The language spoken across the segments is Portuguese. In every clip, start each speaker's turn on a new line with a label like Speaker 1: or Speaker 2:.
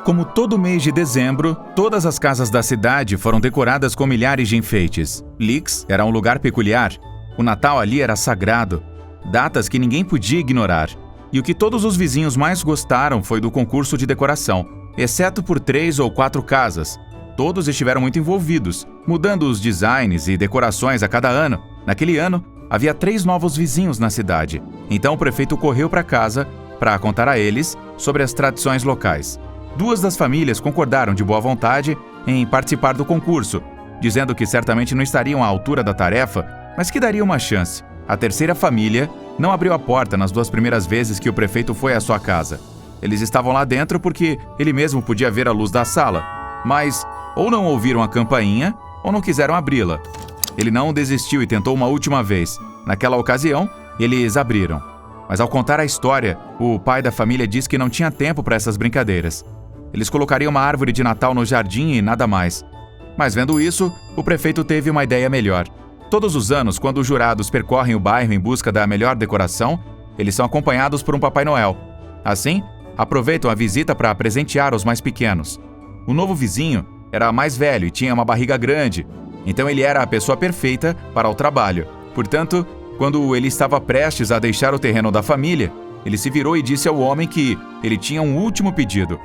Speaker 1: Como todo mês de dezembro, todas as casas da cidade foram decoradas com milhares de enfeites. Licks era um lugar peculiar. O Natal ali era sagrado. Datas que ninguém podia ignorar. E o que todos os vizinhos mais gostaram foi do concurso de decoração, exceto por 3 ou 4 casas. Todos estiveram muito envolvidos, mudando os designs e decorações a cada ano. Naquele ano, havia 3 novos vizinhos na cidade. Então o prefeito correu para casa para contar a eles sobre as tradições locais. 2 das famílias concordaram de boa vontade em participar do concurso, dizendo que certamente não estariam à altura da tarefa, mas que daria uma chance. A terceira família não abriu a porta nas 2 primeiras vezes que o prefeito foi à sua casa. Eles estavam lá dentro porque ele mesmo podia ver a luz da sala, mas ou não ouviram a campainha ou não quiseram abri-la. Ele não desistiu e tentou uma última vez. Naquela ocasião, eles abriram. Mas ao contar a história, o pai da família disse que não tinha tempo para essas brincadeiras. Eles colocariam uma árvore de Natal no jardim e nada mais. Mas vendo isso, o prefeito teve uma ideia melhor. Todos os anos, quando os jurados percorrem o bairro em busca da melhor decoração, eles são acompanhados por um Papai Noel. Assim, aproveitam a visita para presentear os mais pequenos. O novo vizinho era mais velho e tinha uma barriga grande, então ele era a pessoa perfeita para o trabalho. Portanto, quando ele estava prestes a deixar o terreno da família, ele se virou e disse ao homem que ele tinha um último pedido.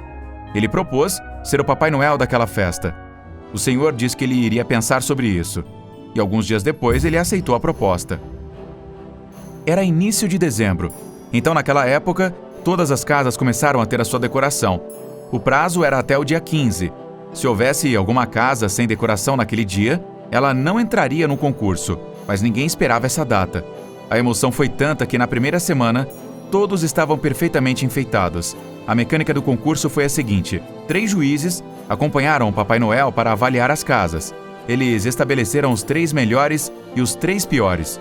Speaker 1: Ele propôs ser o Papai Noel daquela festa. O senhor disse que ele iria pensar sobre isso. E alguns dias depois ele aceitou a proposta. Era início de dezembro. Então naquela época, todas as casas começaram a ter a sua decoração. O prazo era até o dia 15. Se houvesse alguma casa sem decoração naquele dia, ela não entraria no concurso, mas ninguém esperava essa data. A emoção foi tanta que na primeira semana, todos estavam perfeitamente enfeitados. A mecânica do concurso foi a seguinte: 3 juízes acompanharam o Papai Noel para avaliar as casas. Eles estabeleceram os 3 melhores e os 3 piores.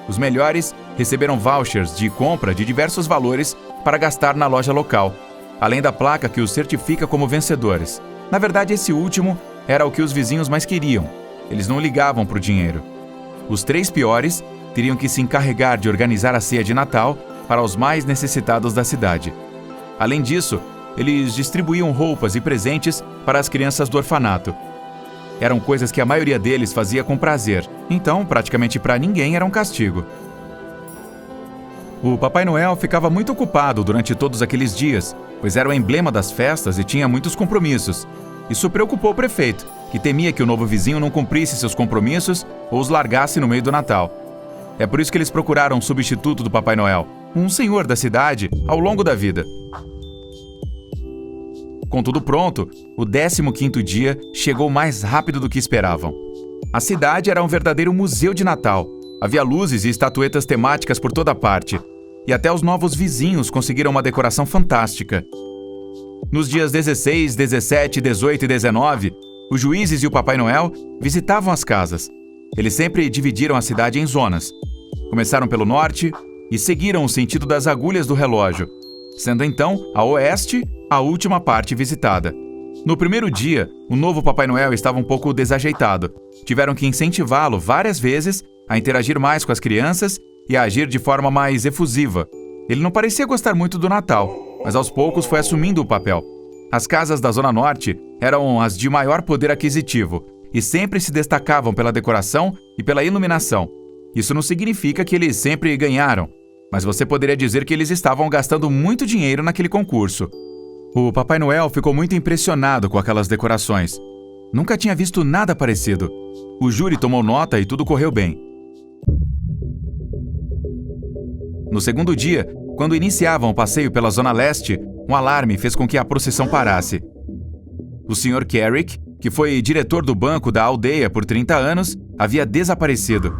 Speaker 1: Os melhores receberam vouchers de compra de diversos valores para gastar na loja local, além da placa que os certifica como vencedores. Na verdade, esse último era o que os vizinhos mais queriam. Eles não ligavam para o dinheiro. Os 3 piores teriam que se encarregar de organizar a ceia de Natal para os mais necessitados da cidade. Além disso, eles distribuíam roupas e presentes para as crianças do orfanato. Eram coisas que a maioria deles fazia com prazer, então praticamente para ninguém era um castigo. O Papai Noel ficava muito ocupado durante todos aqueles dias, pois era o emblema das festas e tinha muitos compromissos. Isso preocupou o prefeito, que temia que o novo vizinho não cumprisse seus compromissos ou os largasse no meio do Natal. É por isso que eles procuraram um substituto do Papai Noel, um senhor da cidade, ao longo da vida. Com tudo pronto, o 15º dia chegou mais rápido do que esperavam. A cidade era um verdadeiro museu de Natal. Havia luzes e estatuetas temáticas por toda parte. E até os novos vizinhos conseguiram uma decoração fantástica. Nos dias 16, 17, 18 e 19, os juízes e o Papai Noel visitavam as casas. Eles sempre dividiram a cidade em zonas. Começaram pelo norte e seguiram o sentido das agulhas do relógio, sendo então a oeste a última parte visitada. No primeiro dia, o novo Papai Noel estava um pouco desajeitado. Tiveram que incentivá-lo várias vezes a interagir mais com as crianças e a agir de forma mais efusiva. Ele não parecia gostar muito do Natal, mas aos poucos foi assumindo o papel. As casas da Zona Norte eram as de maior poder aquisitivo e sempre se destacavam pela decoração e pela iluminação. Isso não significa que eles sempre ganharam, mas você poderia dizer que eles estavam gastando muito dinheiro naquele concurso. O Papai Noel ficou muito impressionado com aquelas decorações. Nunca tinha visto nada parecido. O júri tomou nota e tudo correu bem. No segundo dia, quando iniciavam o passeio pela Zona Leste, um alarme fez com que a procissão parasse. O Sr. Carrick, que foi diretor do banco da aldeia por 30 anos, havia desaparecido.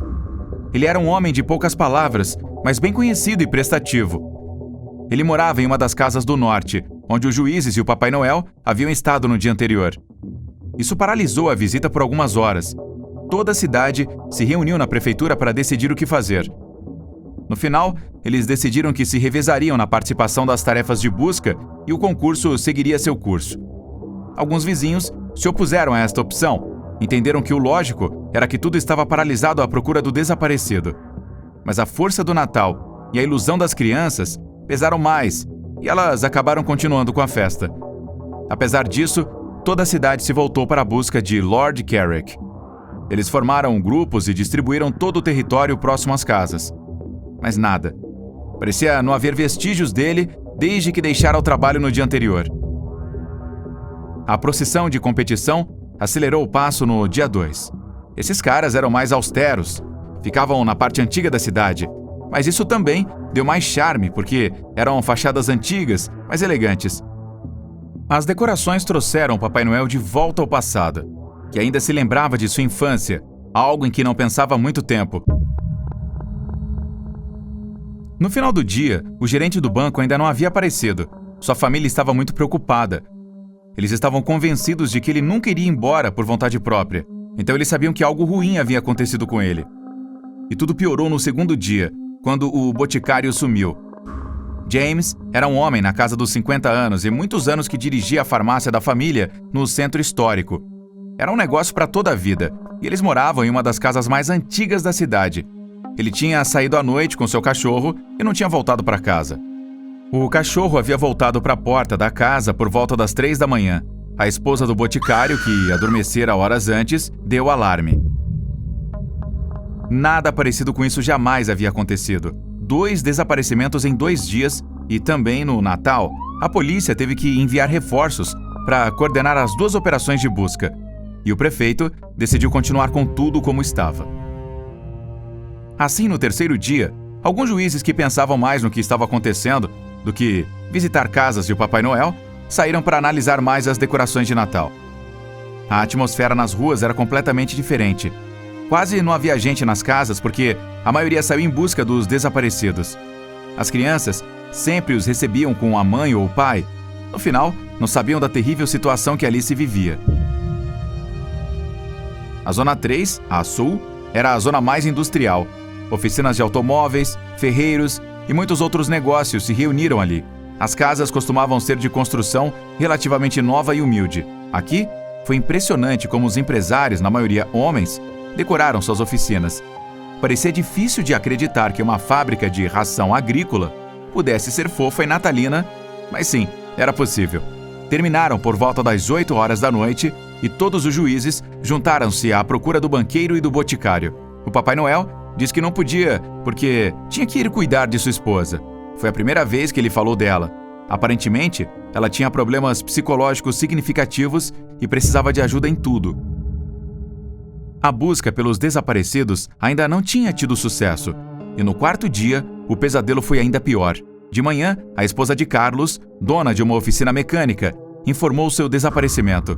Speaker 1: Ele era um homem de poucas palavras, mas bem conhecido e prestativo. Ele morava em uma das casas do norte, onde os juízes e o Papai Noel haviam estado no dia anterior. Isso paralisou a visita por algumas horas. Toda a cidade se reuniu na prefeitura para decidir o que fazer. No final, eles decidiram que se revezariam na participação das tarefas de busca e o concurso seguiria seu curso. Alguns vizinhos se opuseram a esta opção. Entenderam que o lógico era que tudo estava paralisado à procura do desaparecido. Mas a força do Natal e a ilusão das crianças pesaram mais, e elas acabaram continuando com a festa. Apesar disso, toda a cidade se voltou para a busca de Lord Carrick. Eles formaram grupos e distribuíram todo o território próximo às casas. Mas nada. Parecia não haver vestígios dele desde que deixara o trabalho no dia anterior. A procissão de competição acelerou o passo no dia 2. Esses caras eram mais austeros, ficavam na parte antiga da cidade, mas isso também deu mais charme porque eram fachadas antigas, mais elegantes. As decorações trouxeram o Papai Noel de volta ao passado, que ainda se lembrava de sua infância, algo em que não pensava há muito tempo. No final do dia, o gerente do banco ainda não havia aparecido. Sua família estava muito preocupada. Eles estavam convencidos de que ele nunca iria embora por vontade própria, então eles sabiam que algo ruim havia acontecido com ele. E tudo piorou no segundo dia, quando o boticário sumiu. James era um homem na casa dos 50 anos e muitos anos que dirigia a farmácia da família no centro histórico. Era um negócio para toda a vida, e eles moravam em uma das casas mais antigas da cidade. Ele tinha saído à noite com seu cachorro e não tinha voltado para casa. O cachorro havia voltado para a porta da casa por volta das 3 da manhã. A esposa do boticário, que adormecera horas antes, deu o alarme. Nada parecido com isso jamais havia acontecido. 2 desaparecimentos em 2 dias e também no Natal, a polícia teve que enviar reforços para coordenar as 2 operações de busca. E o prefeito decidiu continuar com tudo como estava. Assim, no terceiro dia, alguns juízes que pensavam mais no que estava acontecendo do que visitar casas de Papai Noel saíram para analisar mais as decorações de Natal. A atmosfera nas ruas era completamente diferente. Quase não havia gente nas casas porque a maioria saiu em busca dos desaparecidos. As crianças sempre os recebiam com a mãe ou o pai. No final, não sabiam da terrível situação que ali se vivia. A Zona 3, a sul, era a zona mais industrial. Oficinas de automóveis, ferreiros e muitos outros negócios se reuniram ali. As casas costumavam ser de construção relativamente nova e humilde. Aqui, foi impressionante como os empresários, na maioria homens, decoraram suas oficinas. Parecia difícil de acreditar que uma fábrica de ração agrícola pudesse ser fofa e natalina, mas sim, era possível. Terminaram por volta das 8 horas da noite e todos os juízes juntaram-se à procura do banqueiro e do boticário. O Papai Noel disse que não podia, porque tinha que ir cuidar de sua esposa. Foi a primeira vez que ele falou dela. Aparentemente, ela tinha problemas psicológicos significativos e precisava de ajuda em tudo. A busca pelos desaparecidos ainda não tinha tido sucesso, e no quarto dia, o pesadelo foi ainda pior. De manhã, a esposa de Carlos, dona de uma oficina mecânica, informou seu desaparecimento.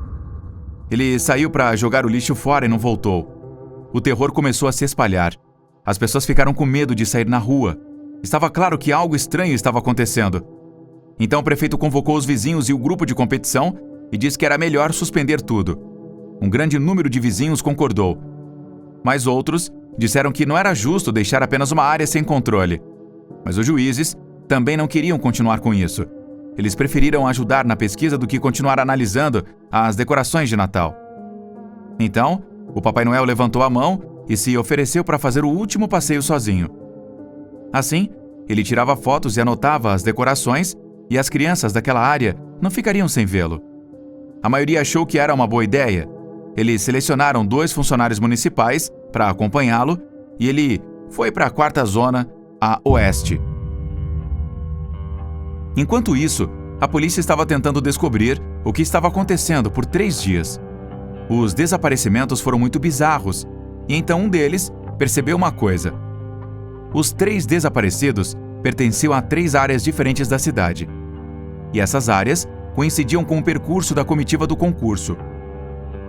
Speaker 1: Ele saiu para jogar o lixo fora e não voltou. O terror começou a se espalhar. As pessoas ficaram com medo de sair na rua. Estava claro que algo estranho estava acontecendo. Então o prefeito convocou os vizinhos e o grupo de competição e disse que era melhor suspender tudo. Um grande número de vizinhos concordou. Mas outros disseram que não era justo deixar apenas uma área sem controle. Mas os juízes também não queriam continuar com isso. Eles preferiram ajudar na pesquisa do que continuar analisando as decorações de Natal. Então, o Papai Noel levantou a mão e se ofereceu para fazer o último passeio sozinho. Assim, ele tirava fotos e anotava as decorações, e as crianças daquela área não ficariam sem vê-lo. A maioria achou que era uma boa ideia. Eles selecionaram 2 funcionários municipais para acompanhá-lo e ele foi para a 4ª zona, a oeste. Enquanto isso, a polícia estava tentando descobrir o que estava acontecendo por 3 dias. Os desaparecimentos foram muito bizarros, e então um deles percebeu uma coisa. Os 3 desaparecidos pertenciam a 3 áreas diferentes da cidade. E essas áreas coincidiam com o percurso da comitiva do concurso.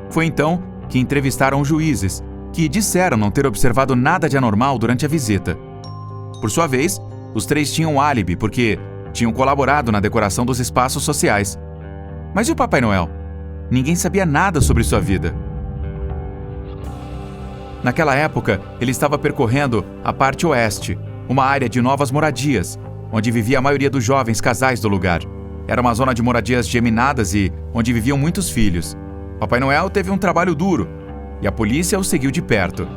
Speaker 1: Foi então que entrevistaram juízes, que disseram não ter observado nada de anormal durante a visita. Por sua vez, os 3 tinham álibi porque tinham colaborado na decoração dos espaços sociais. Mas e o Papai Noel? Ninguém sabia nada sobre sua vida. Naquela época, ele estava percorrendo a parte oeste, uma área de novas moradias, onde vivia a maioria dos jovens casais do lugar. Era uma zona de moradias geminadas e onde viviam muitos filhos. Papai Noel teve um trabalho duro, e a polícia o seguiu de perto.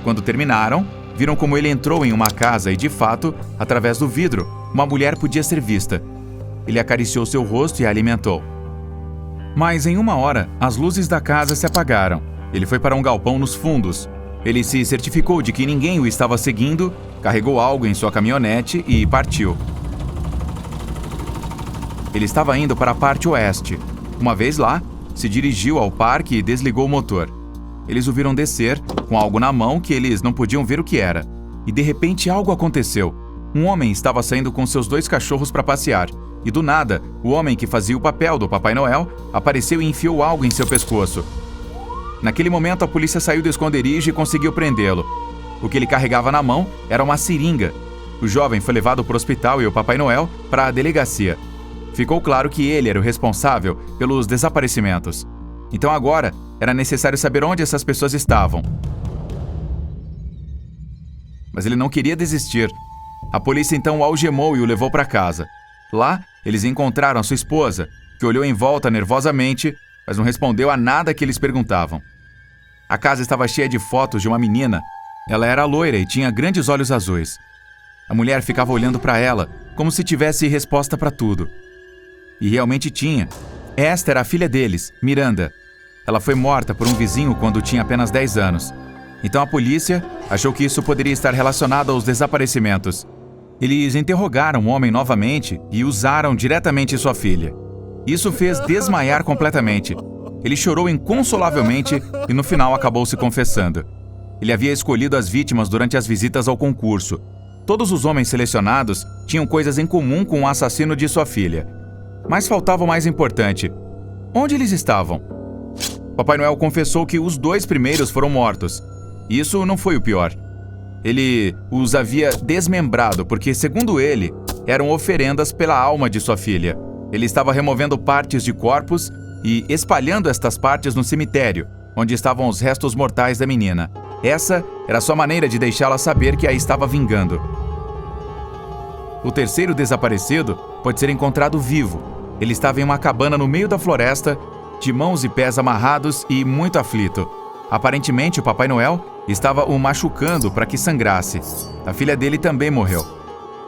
Speaker 1: Quando terminaram, viram como ele entrou em uma casa e, de fato, através do vidro, uma mulher podia ser vista. Ele acariciou seu rosto e a alimentou. Mas em 1 hora, as luzes da casa se apagaram. Ele foi para um galpão nos fundos. Ele se certificou de que ninguém o estava seguindo, carregou algo em sua caminhonete e partiu. Ele estava indo para a parte oeste. Uma vez lá, se dirigiu ao parque e desligou o motor. Eles o viram descer, com algo na mão que eles não podiam ver o que era. E de repente algo aconteceu. Um homem estava saindo com seus 2 cachorros para passear. E do nada, o homem que fazia o papel do Papai Noel apareceu e enfiou algo em seu pescoço. Naquele momento, a polícia saiu do esconderijo e conseguiu prendê-lo. O que ele carregava na mão era uma seringa. O jovem foi levado para o hospital e o Papai Noel para a delegacia. Ficou claro que ele era o responsável pelos desaparecimentos. Então agora, era necessário saber onde essas pessoas estavam. Mas ele não queria desistir. A polícia então o algemou e o levou para casa. Lá, eles encontraram a sua esposa, que olhou em volta nervosamente, mas não respondeu a nada que eles perguntavam. A casa estava cheia de fotos de uma menina. Ela era loira e tinha grandes olhos azuis. A mulher ficava olhando para ela, como se tivesse resposta para tudo. E realmente tinha. Esta era a filha deles, Miranda. Ela foi morta por um vizinho quando tinha apenas 10 anos. Então a polícia achou que isso poderia estar relacionado aos desaparecimentos. Eles interrogaram o homem novamente e usaram diretamente sua filha. Isso fez desmaiar completamente. Ele chorou inconsolavelmente e no final acabou se confessando. Ele havia escolhido as vítimas durante as visitas ao concurso. Todos os homens selecionados tinham coisas em comum com o assassino de sua filha. Mas faltava o mais importante. Onde eles estavam? Papai Noel confessou que os 2 primeiros foram mortos. Isso não foi o pior. Ele os havia desmembrado porque, segundo ele, eram oferendas pela alma de sua filha. Ele estava removendo partes de corpos e espalhando estas partes no cemitério, onde estavam os restos mortais da menina. Essa era sua maneira de deixá-la saber que a estava vingando. O terceiro desaparecido pode ser encontrado vivo. Ele estava em uma cabana no meio da floresta, de mãos e pés amarrados e muito aflito. Aparentemente, o Papai Noel estava o machucando para que sangrasse. A filha dele também morreu.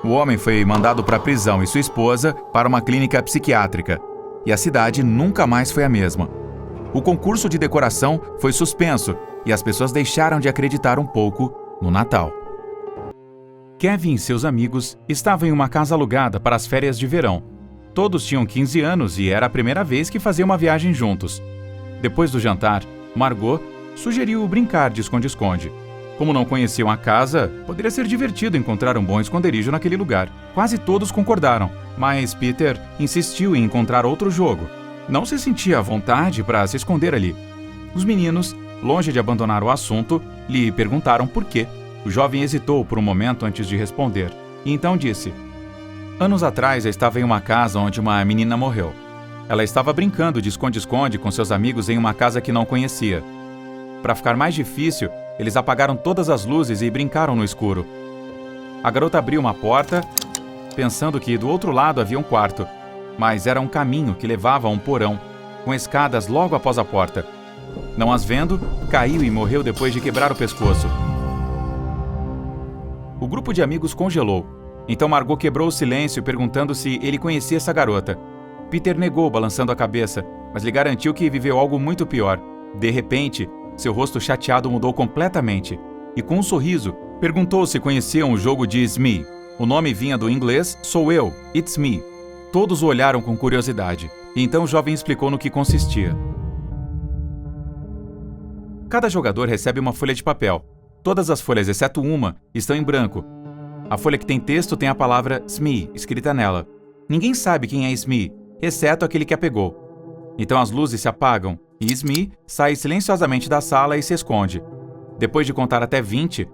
Speaker 1: O homem foi mandado para a prisão e sua esposa para uma clínica psiquiátrica. E a cidade nunca mais foi a mesma. O concurso de decoração foi suspenso e as pessoas deixaram de acreditar um pouco no Natal. Kevin e seus amigos estavam em uma casa alugada para as férias de verão. Todos tinham 15 anos e era a primeira vez que faziam uma viagem juntos. Depois do jantar, Margot sugeriu brincar de esconde-esconde. Como não conheciam a casa, poderia ser divertido encontrar um bom esconderijo naquele lugar. Quase todos concordaram, mas Peter insistiu em encontrar outro jogo. Não se sentia à vontade para se esconder ali. Os meninos, longe de abandonar o assunto, lhe perguntaram por quê. O jovem hesitou por um momento antes de responder, e então disse: Anos atrás eu estava em uma casa onde uma menina morreu. Ela estava brincando de esconde-esconde com seus amigos em uma casa que não conhecia. Para ficar mais difícil, eles apagaram todas as luzes e brincaram no escuro. A garota abriu uma porta, pensando que do outro lado havia um quarto, mas era um caminho que levava a um porão, com escadas logo após a porta. Não as vendo, caiu e morreu depois de quebrar o pescoço. O grupo de amigos congelou. Então Margot quebrou o silêncio perguntando se ele conhecia essa garota. Peter negou, balançando a cabeça, mas lhe garantiu que viveu algo muito pior. De repente, seu rosto chateado mudou completamente e, com um sorriso, perguntou se conheciam o jogo de Smee. O nome vinha do inglês Sou Eu, It's Me. Todos o olharam com curiosidade, e então o jovem explicou no que consistia. Cada jogador recebe uma folha de papel. Todas as folhas, exceto uma, estão em branco. A folha que tem texto tem a palavra Smee escrita nela. Ninguém sabe quem é Smee, exceto aquele que a pegou. Então as luzes se apagam e Smee sai silenciosamente da sala e se esconde. Depois de contar até 20,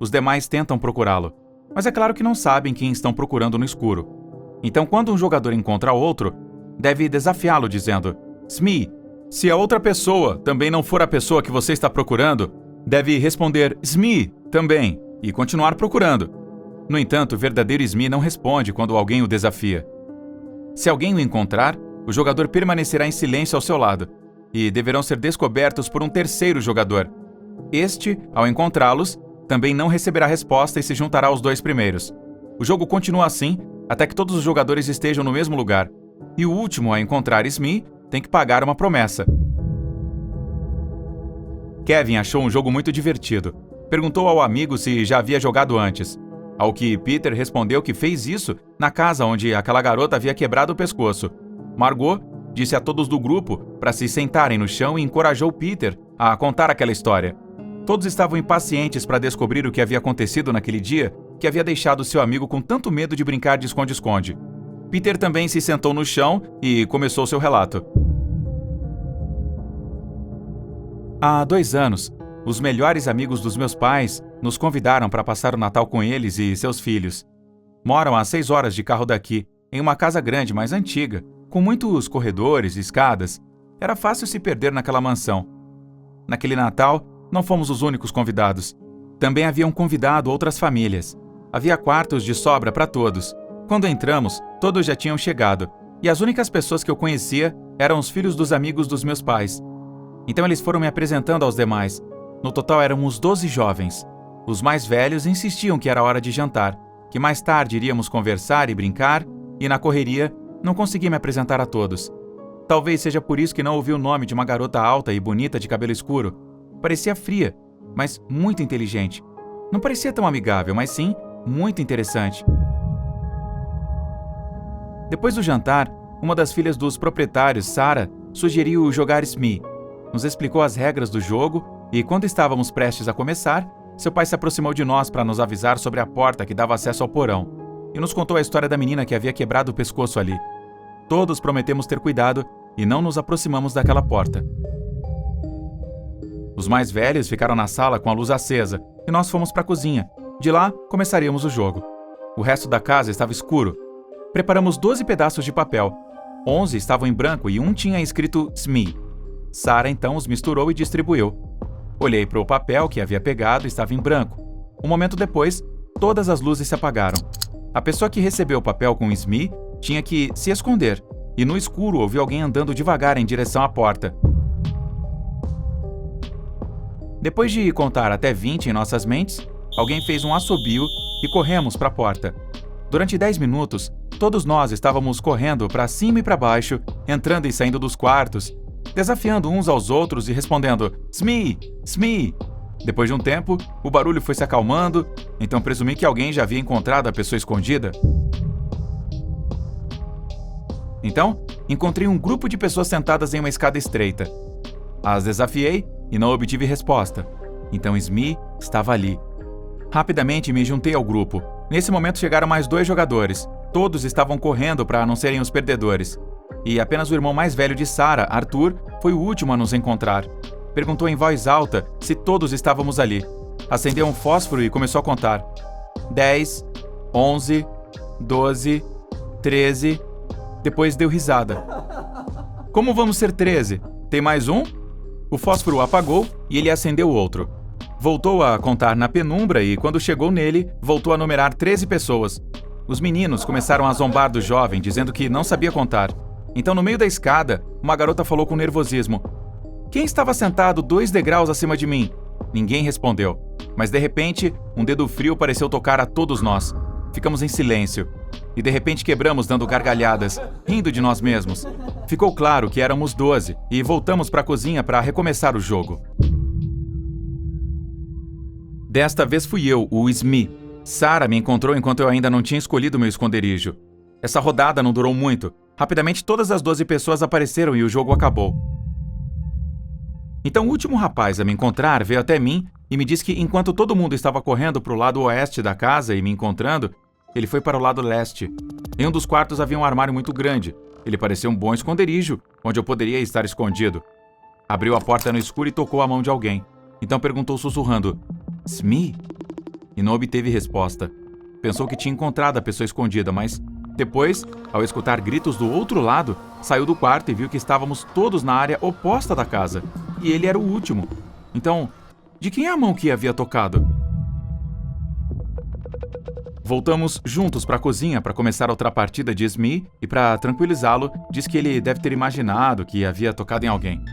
Speaker 1: os demais tentam procurá-lo, mas é claro que não sabem quem estão procurando no escuro. Então, quando um jogador encontra outro, deve desafiá-lo dizendo: Smee, se a outra pessoa também não for a pessoa que você está procurando, deve responder Smee também e continuar procurando. No entanto, o verdadeiro Smee não responde quando alguém o desafia. Se alguém o encontrar, o jogador permanecerá em silêncio ao seu lado e deverão ser descobertos por um terceiro jogador. Este, ao encontrá-los, também não receberá resposta e se juntará aos 2 primeiros. O jogo continua assim até que todos os jogadores estejam no mesmo lugar. E o último a encontrar Smee tem que pagar uma promessa. Kevin achou um jogo muito divertido. Perguntou ao amigo se já havia jogado antes. Ao que Peter respondeu que fez isso na casa onde aquela garota havia quebrado o pescoço. Margot disse a todos do grupo para se sentarem no chão e encorajou Peter a contar aquela história. Todos estavam impacientes para descobrir o que havia acontecido naquele dia que havia deixado seu amigo com tanto medo de brincar de esconde-esconde. Peter também se sentou no chão e começou seu relato. Há 2 anos, os melhores amigos dos meus pais nos convidaram para passar o Natal com eles e seus filhos. Moram a 6 horas de carro daqui, em uma casa grande, mas antiga, com muitos corredores e escadas. Era fácil se perder naquela mansão. Naquele Natal, não fomos os únicos convidados. Também haviam convidado outras famílias. Havia quartos de sobra para todos. Quando entramos, todos já tinham chegado, e as únicas pessoas que eu conhecia eram os filhos dos amigos dos meus pais. Então eles foram me apresentando aos demais. No total éramos 12 jovens. Os mais velhos insistiam que era hora de jantar, que mais tarde iríamos conversar e brincar, e na correria não consegui me apresentar a todos. Talvez seja por isso que não ouvi o nome de uma garota alta e bonita de cabelo escuro. Parecia fria, mas muito inteligente. Não parecia tão amigável, mas sim muito interessante. Depois do jantar, uma das filhas dos proprietários, Sarah, sugeriu jogar Smee. Nos explicou as regras do jogo e, quando estávamos prestes a começar, seu pai se aproximou de nós para nos avisar sobre a porta que dava acesso ao porão e nos contou a história da menina que havia quebrado o pescoço ali. Todos prometemos ter cuidado e não nos aproximamos daquela porta. Os mais velhos ficaram na sala com a luz acesa e nós fomos para a cozinha. De lá, começaríamos o jogo. O resto da casa estava escuro. Preparamos 12 pedaços de papel. 11 estavam em branco e um tinha escrito Smee. Sarah então os misturou e distribuiu. Olhei para o papel que havia pegado e estava em branco. Um momento depois, todas as luzes se apagaram. A pessoa que recebeu o papel com Smee tinha que se esconder, e no escuro ouviu alguém andando devagar em direção à porta. Depois de contar até 20 em nossas mentes, alguém fez um assobio e corremos para a porta. Durante 10 minutos, todos nós estávamos correndo para cima e para baixo, entrando e saindo dos quartos, desafiando uns aos outros e respondendo Smee! Smee! Depois de um tempo, o barulho foi se acalmando, então presumi que alguém já havia encontrado a pessoa escondida. Então, encontrei um grupo de pessoas sentadas em uma escada estreita. As desafiei e não obtive resposta. Então Smee estava ali. Rapidamente me juntei ao grupo. Nesse momento chegaram mais 2 jogadores. Todos estavam correndo para não serem os perdedores. E apenas o irmão mais velho de Sarah, Arthur, foi o último a nos encontrar. Perguntou em voz alta se todos estávamos ali. Acendeu um fósforo e começou a contar. 10, 11, 12, 13... Depois deu risada. Como vamos ser 13? Tem mais um? O fósforo apagou e ele acendeu outro. Voltou a contar na penumbra e, quando chegou nele, voltou a numerar 13 pessoas. Os meninos começaram a zombar do jovem, dizendo que não sabia contar. Então, no meio da escada, uma garota falou com nervosismo. Quem estava sentado 2 degraus acima de mim? Ninguém respondeu. Mas, de repente, um dedo frio pareceu tocar a todos nós. Ficamos em silêncio. E de repente quebramos dando gargalhadas, rindo de nós mesmos. Ficou claro que éramos 12 e voltamos para a cozinha para recomeçar o jogo. Desta vez fui eu, o Smee. Sarah me encontrou enquanto eu ainda não tinha escolhido meu esconderijo. Essa rodada não durou muito. Rapidamente todas as 12 pessoas apareceram e o jogo acabou. Então o último rapaz a me encontrar veio até mim e me disse que enquanto todo mundo estava correndo para o lado oeste da casa e me encontrando, ele foi para o lado leste. Em um dos quartos havia um armário muito grande. Ele parecia um bom esconderijo, onde eu poderia estar escondido. Abriu a porta no escuro e tocou a mão de alguém. Então perguntou sussurrando, Smee? E não obteve resposta. Pensou que tinha encontrado a pessoa escondida, mas depois, ao escutar gritos do outro lado, saiu do quarto e viu que estávamos todos na área oposta da casa. E ele era o último. Então, de quem é a mão que havia tocado? Voltamos juntos para a cozinha para começar outra partida de Smee e, para tranquilizá-lo, diz que ele deve ter imaginado que havia tocado em alguém.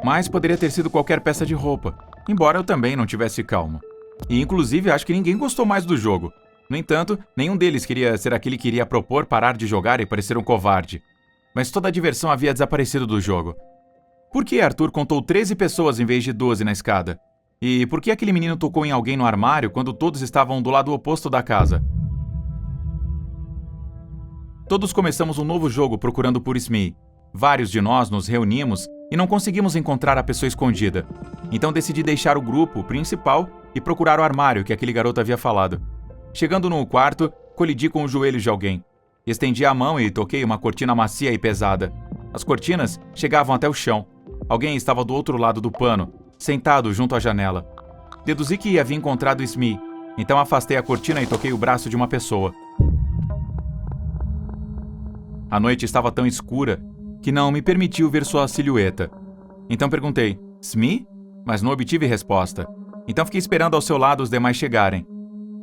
Speaker 1: Mas poderia ter sido qualquer peça de roupa, embora eu também não tivesse calmo. E inclusive acho que ninguém gostou mais do jogo. No entanto, nenhum deles queria ser aquele que iria propor parar de jogar e parecer um covarde. mas toda a diversão havia desaparecido do jogo. Por que Arthur contou 13 pessoas em vez de 12 na escada? E por que aquele menino tocou em alguém no armário quando todos estavam do lado oposto da casa? Todos começamos um novo jogo procurando por Smee. Vários de nós nos reunimos e não conseguimos encontrar a pessoa escondida. Então decidi deixar o grupo principal e procurar o armário que aquele garoto havia falado. Chegando no quarto, colidi com os joelhos de alguém. Estendi a mão e toquei uma cortina macia e pesada. As cortinas chegavam até o chão. Alguém estava do outro lado do pano, sentado junto à janela. Deduzi que havia encontrado Smee, então afastei a cortina e toquei o braço de uma pessoa. A noite estava tão escura que não me permitiu ver sua silhueta. Então perguntei, Smee? Mas não obtive resposta. Então fiquei esperando ao seu lado os demais chegarem.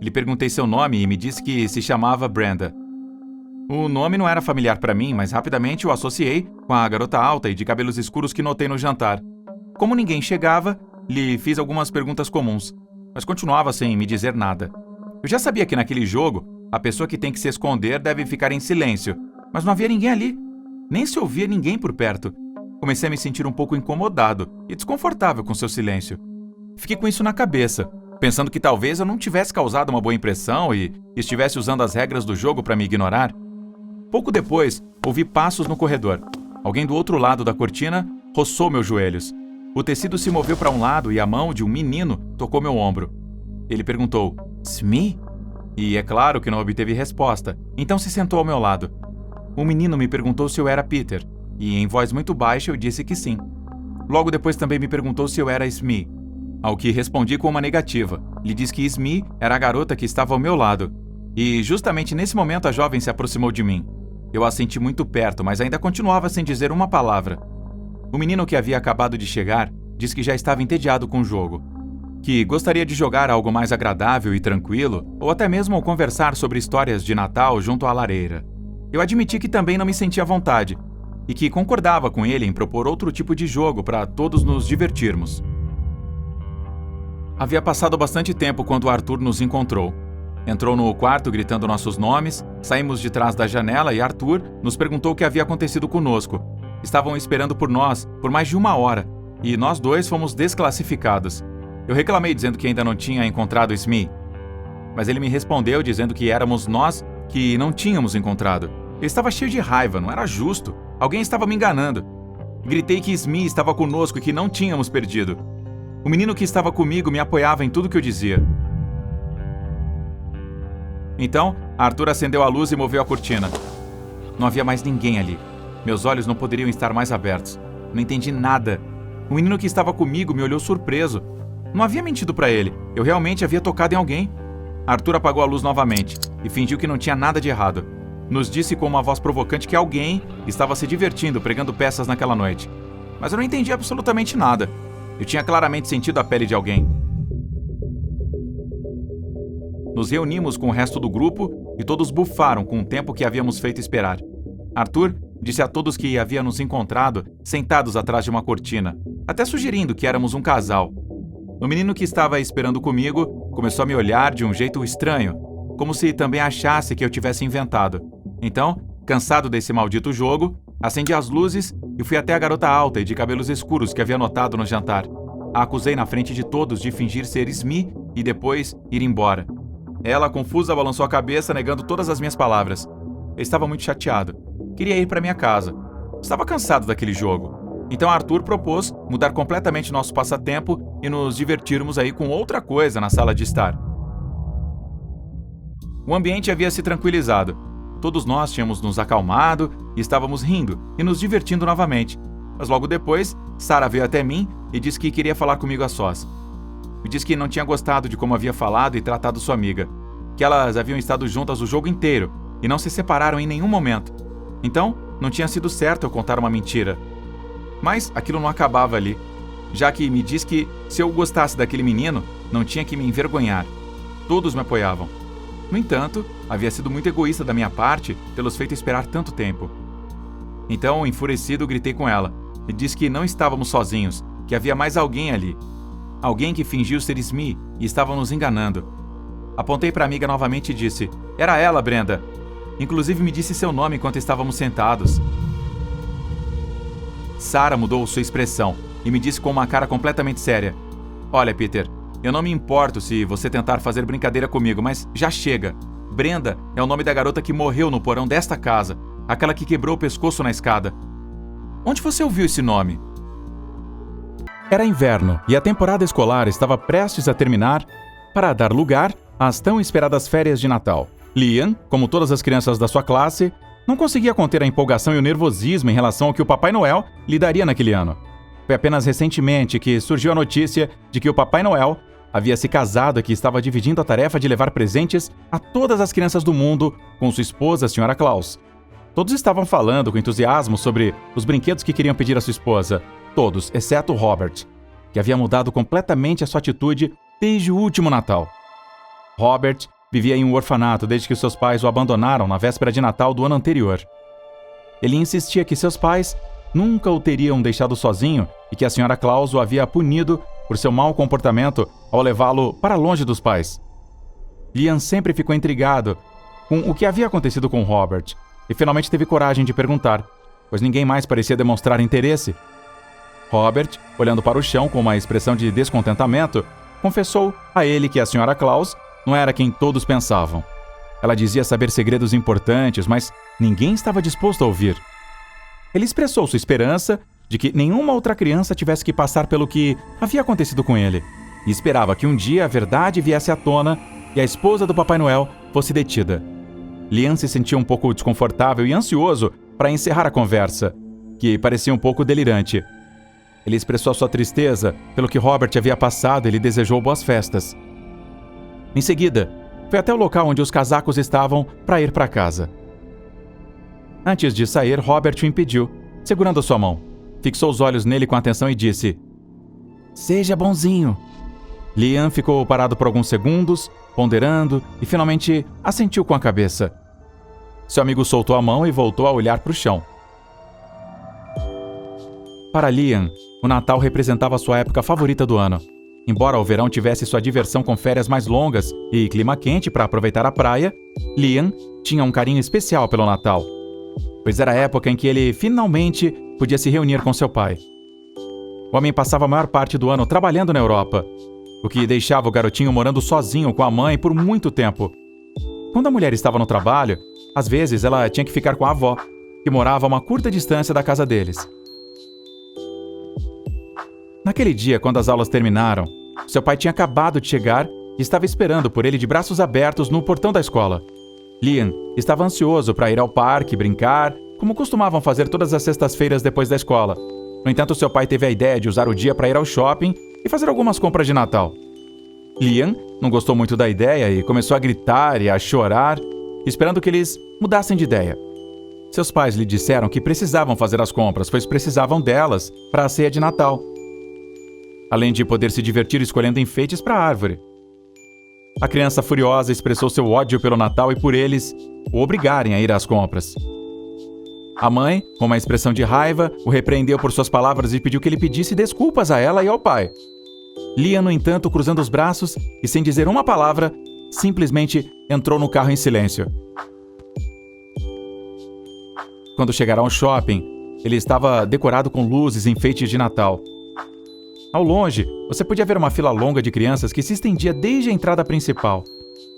Speaker 1: Lhe perguntei seu nome e me disse que se chamava Brenda. O nome não era familiar para mim, mas rapidamente o associei com a garota alta e de cabelos escuros que notei no jantar. Como ninguém chegava, lhe fiz algumas perguntas comuns, mas continuava sem me dizer nada. Eu já sabia que naquele jogo, a pessoa que tem que se esconder deve ficar em silêncio, mas não havia ninguém ali. Nem se ouvia ninguém por perto. Comecei a me sentir um pouco incomodado e desconfortável com seu silêncio. Fiquei com isso na cabeça, pensando que talvez eu não tivesse causado uma boa impressão e estivesse usando as regras do jogo para me ignorar. Pouco depois, ouvi passos no corredor. Alguém do outro lado da cortina roçou meus joelhos. O tecido se moveu para um lado e a mão de um menino tocou meu ombro. Ele perguntou, Smee? E é claro que não obteve resposta, então se sentou ao meu lado. O menino me perguntou se eu era Peter, e em voz muito baixa eu disse que sim. Logo depois também me perguntou se eu era Smee, ao que respondi com uma negativa. Lhe disse que Smee era a garota que estava ao meu lado. E justamente nesse momento a jovem se aproximou de mim. Eu a senti muito perto, mas ainda continuava sem dizer uma palavra. O menino que havia acabado de chegar disse que já estava entediado com o jogo, que gostaria de jogar algo mais agradável e tranquilo, ou até mesmo conversar sobre histórias de Natal junto à lareira. Eu admiti que também não me sentia à vontade, e que concordava com ele em propor outro tipo de jogo para todos nos divertirmos. Havia passado bastante tempo quando Arthur nos encontrou. Entrou no quarto gritando nossos nomes, saímos de trás da janela e Arthur nos perguntou o que havia acontecido conosco. Estavam esperando por nós por mais de 1 hora, e nós dois fomos desclassificados. Eu reclamei dizendo que ainda não tinha encontrado Smee, mas ele me respondeu dizendo que éramos nós que não tínhamos encontrado. Eu estava cheio de raiva, não era justo. Alguém estava me enganando. Gritei que Smee estava conosco e que não tínhamos perdido. O menino que estava comigo me apoiava em tudo que eu dizia. Então, Arthur acendeu a luz e moveu a cortina. Não havia mais ninguém ali. Meus olhos não poderiam estar mais abertos. Não entendi nada. O menino que estava comigo me olhou surpreso. Não havia mentido para ele. Eu realmente havia tocado em alguém. Arthur apagou a luz novamente e fingiu que não tinha nada de errado. Nos disse com uma voz provocante que alguém estava se divertindo pregando peças naquela noite. Mas eu não entendi absolutamente nada. Eu tinha claramente sentido a pele de alguém. Nos reunimos com o resto do grupo e todos bufaram com o tempo que havíamos feito esperar. Arthur disse a todos que havia nos encontrado sentados atrás de uma cortina, até sugerindo que éramos um casal. O menino que estava esperando comigo começou a me olhar de um jeito estranho, como se também achasse que eu tivesse inventado. Então, cansado desse maldito jogo, acendi as luzes e fui até a garota alta e de cabelos escuros que havia notado no jantar. A acusei na frente de todos de fingir ser Smee e depois ir embora. Ela, confusa, balançou a cabeça, negando todas as minhas palavras. Eu estava muito chateado. Queria ir para minha casa. Estava cansado daquele jogo. Então Arthur propôs mudar completamente nosso passatempo e nos divertirmos aí com outra coisa na sala de estar. O ambiente havia se tranquilizado. Todos nós tínhamos nos acalmado e estávamos rindo e nos divertindo novamente. Mas logo depois, Sarah veio até mim e disse que queria falar comigo a sós. Me disse que não tinha gostado de como havia falado e tratado sua amiga, que elas haviam estado juntas o jogo inteiro e não se separaram em nenhum momento. Então, não tinha sido certo eu contar uma mentira. Mas aquilo não acabava ali, já que me disse que se eu gostasse daquele menino, não tinha que me envergonhar. Todos me apoiavam. No entanto, havia sido muito egoísta da minha parte tê-los feito esperar tanto tempo. Então, enfurecido, gritei com ela e disse que não estávamos sozinhos, que havia mais alguém ali. Alguém que fingiu ser Smee e estava nos enganando. Apontei para a amiga novamente e disse, era ela, Brenda. Inclusive me disse seu nome enquanto estávamos sentados. Sarah mudou sua expressão e me disse com uma cara completamente séria: "Olha, Peter, eu não me importo se você tentar fazer brincadeira comigo, mas já chega. Brenda é o nome da garota que morreu no porão desta casa, aquela que quebrou o pescoço na escada. Onde você ouviu esse nome?" Era inverno e a temporada escolar estava prestes a terminar para dar lugar às tão esperadas férias de Natal. Liam, como todas as crianças da sua classe, não conseguia conter a empolgação e o nervosismo em relação ao que o Papai Noel lhe daria naquele ano. Foi apenas recentemente que surgiu a notícia de que o Papai Noel havia se casado e que estava dividindo a tarefa de levar presentes a todas as crianças do mundo com sua esposa, a Sra. Claus. Todos estavam falando com entusiasmo sobre os brinquedos que queriam pedir à sua esposa. Todos, exceto Robert, que havia mudado completamente a sua atitude desde o último Natal. Robert vivia em um orfanato desde que seus pais o abandonaram na véspera de Natal do ano anterior. Ele insistia que seus pais nunca o teriam deixado sozinho e que a Sra. Claus o havia punido por seu mau comportamento ao levá-lo para longe dos pais. Liam sempre ficou intrigado com o que havia acontecido com Robert e finalmente teve coragem de perguntar, pois ninguém mais parecia demonstrar interesse. Robert, olhando para o chão com uma expressão de descontentamento, confessou a ele que a Sra. Claus não era quem todos pensavam. Ela dizia saber segredos importantes, mas ninguém estava disposto a ouvir. Ele expressou sua esperança de que nenhuma outra criança tivesse que passar pelo que havia acontecido com ele, e esperava que um dia a verdade viesse à tona e a esposa do Papai Noel fosse detida. Liam se sentia um pouco desconfortável e ansioso para encerrar a conversa, que parecia um pouco delirante. Ele expressou sua tristeza pelo que Robert havia passado e lhe desejou boas festas. Em seguida, foi até o local onde os casacos estavam para ir para casa. Antes de sair, Robert o impediu, segurando sua mão. Fixou os olhos nele com atenção e disse: "Seja bonzinho." Liam ficou parado por alguns segundos, ponderando, e finalmente assentiu com a cabeça. Seu amigo soltou a mão e voltou a olhar para o chão. Para Liam, o Natal representava sua época favorita do ano. Embora o verão tivesse sua diversão com férias mais longas e clima quente para aproveitar a praia, Liam tinha um carinho especial pelo Natal, pois era a época em que ele finalmente podia se reunir com seu pai. O homem passava a maior parte do ano trabalhando na Europa, o que deixava o garotinho morando sozinho com a mãe por muito tempo. Quando a mulher estava no trabalho, às vezes ela tinha que ficar com a avó, que morava a uma curta distância da casa deles. Naquele dia, quando as aulas terminaram, seu pai tinha acabado de chegar e estava esperando por ele de braços abertos no portão da escola. Liam estava ansioso para ir ao parque, brincar, como costumavam fazer todas as sextas-feiras depois da escola. No entanto, seu pai teve a ideia de usar o dia para ir ao shopping e fazer algumas compras de Natal. Liam não gostou muito da ideia e começou a gritar e a chorar, esperando que eles mudassem de ideia. Seus pais lhe disseram que precisavam fazer as compras, pois precisavam delas para a ceia de Natal, além de poder se divertir escolhendo enfeites para a árvore. A criança furiosa expressou seu ódio pelo Natal e por eles o obrigarem a ir às compras. A mãe, com uma expressão de raiva, o repreendeu por suas palavras e pediu que ele pedisse desculpas a ela e ao pai. Liam, no entanto, cruzando os braços e sem dizer uma palavra, simplesmente entrou no carro em silêncio. Quando chegaram ao shopping, ele estava decorado com luzes e enfeites de Natal. Ao longe, você podia ver uma fila longa de crianças que se estendia desde a entrada principal.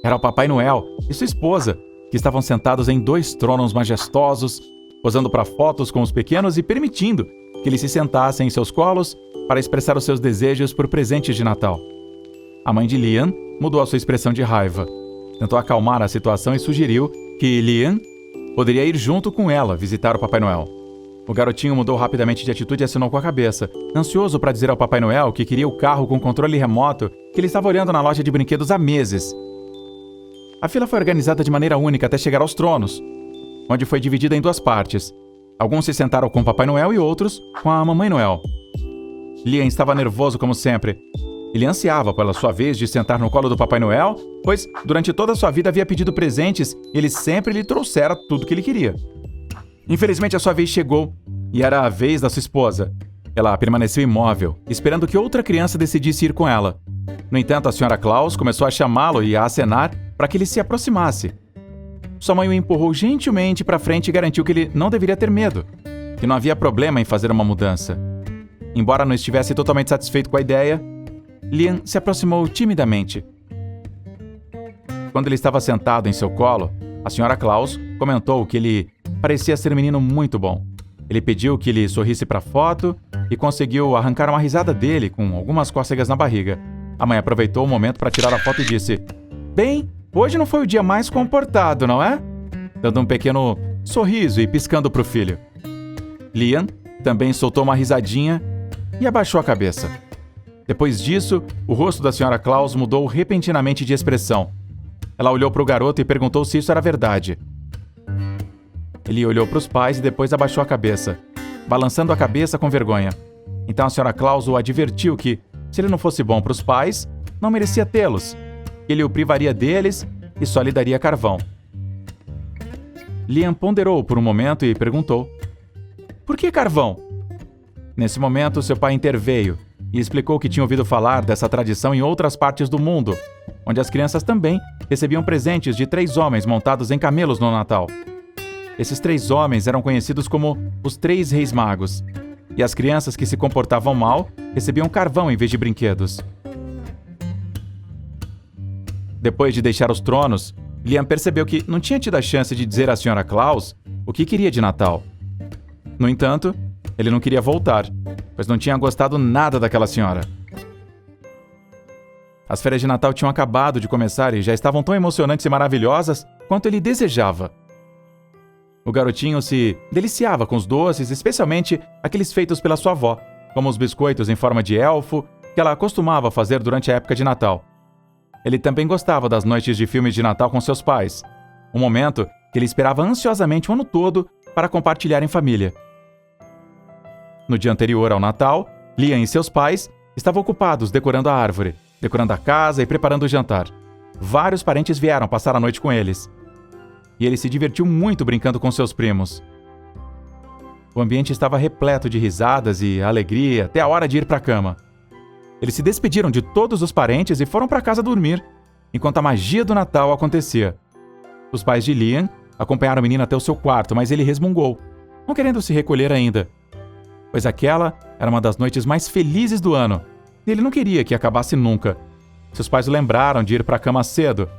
Speaker 1: Era o Papai Noel e sua esposa, que estavam sentados em 2 tronos majestosos, posando para fotos com os pequenos e permitindo que eles se sentassem em seus colos para expressar os seus desejos por presentes de Natal. A mãe de Liam mudou a sua expressão de raiva. Tentou acalmar a situação e sugeriu que Liam poderia ir junto com ela visitar o Papai Noel. O garotinho mudou rapidamente de atitude e assinou com a cabeça, ansioso para dizer ao Papai Noel que queria o carro com controle remoto que ele estava olhando na loja de brinquedos há meses. A fila foi organizada de maneira única até chegar aos tronos, onde foi dividida em 2 partes. Alguns se sentaram com o Papai Noel e outros com a Mamãe Noel. Liam estava nervoso como sempre. Ele ansiava pela sua vez de sentar no colo do Papai Noel, pois durante toda a sua vida havia pedido presentes e ele sempre lhe trouxera tudo que ele queria. Infelizmente, a sua vez chegou, e era a vez da sua esposa. Ela permaneceu imóvel, esperando que outra criança decidisse ir com ela. No entanto, a Sra. Claus começou a chamá-lo e a acenar para que ele se aproximasse. Sua mãe o empurrou gentilmente para frente e garantiu que ele não deveria ter medo. que não havia problema em fazer uma mudança. Embora não estivesse totalmente satisfeito com a ideia, Liam se aproximou timidamente. Quando ele estava sentado em seu colo, a Sra. Claus comentou que ele parecia ser um menino muito bom. Ele pediu que ele sorrisse para a foto e conseguiu arrancar uma risada dele com algumas cócegas na barriga. A mãe aproveitou o momento para tirar a foto e disse: "Bem, hoje não foi o dia mais comportado, não é?" Dando um pequeno sorriso e piscando para o filho. Liam também soltou uma risadinha e abaixou a cabeça. Depois disso, o rosto da Sra. Claus mudou repentinamente de expressão. Ela olhou para o garoto e perguntou se isso era verdade. Ele olhou para os pais e depois abaixou a cabeça, balançando a cabeça com vergonha. Então a Sra. Claus o advertiu que, se ele não fosse bom para os pais, não merecia tê-los. Ele o privaria deles e só lhe daria carvão. Liam ponderou por um momento e perguntou: "Por que carvão?" Nesse momento, seu pai interveio e explicou que tinha ouvido falar dessa tradição em outras partes do mundo, onde as crianças também recebiam presentes de 3 homens montados em camelos no Natal. Esses 3 homens eram conhecidos como os 3 Reis Magos, e as crianças que se comportavam mal recebiam carvão em vez de brinquedos. Depois de deixar os tronos, Liam percebeu que não tinha tido a chance de dizer à Sra. Claus o que queria de Natal. No entanto, ele não queria voltar, pois não tinha gostado nada daquela senhora. As férias de Natal tinham acabado de começar e já estavam tão emocionantes e maravilhosas quanto ele desejava. O garotinho se deliciava com os doces, especialmente aqueles feitos pela sua avó, como os biscoitos em forma de elfo, que ela costumava fazer durante a época de Natal. Ele também gostava das noites de filmes de Natal com seus pais, um momento que ele esperava ansiosamente o ano todo para compartilhar em família. No dia anterior ao Natal, Liam e seus pais estavam ocupados decorando a árvore, decorando a casa e preparando o jantar. Vários parentes vieram passar a noite com eles. E ele se divertiu muito brincando com seus primos. O ambiente estava repleto de risadas e alegria até a hora de ir para a cama. Eles se despediram de todos os parentes e foram para casa dormir, enquanto a magia do Natal acontecia. Os pais de Liam acompanharam o menino até o seu quarto, mas ele resmungou, não querendo se recolher ainda, pois aquela era uma das noites mais felizes do ano, e ele não queria que acabasse nunca. Seus pais o lembraram de ir para a cama cedo.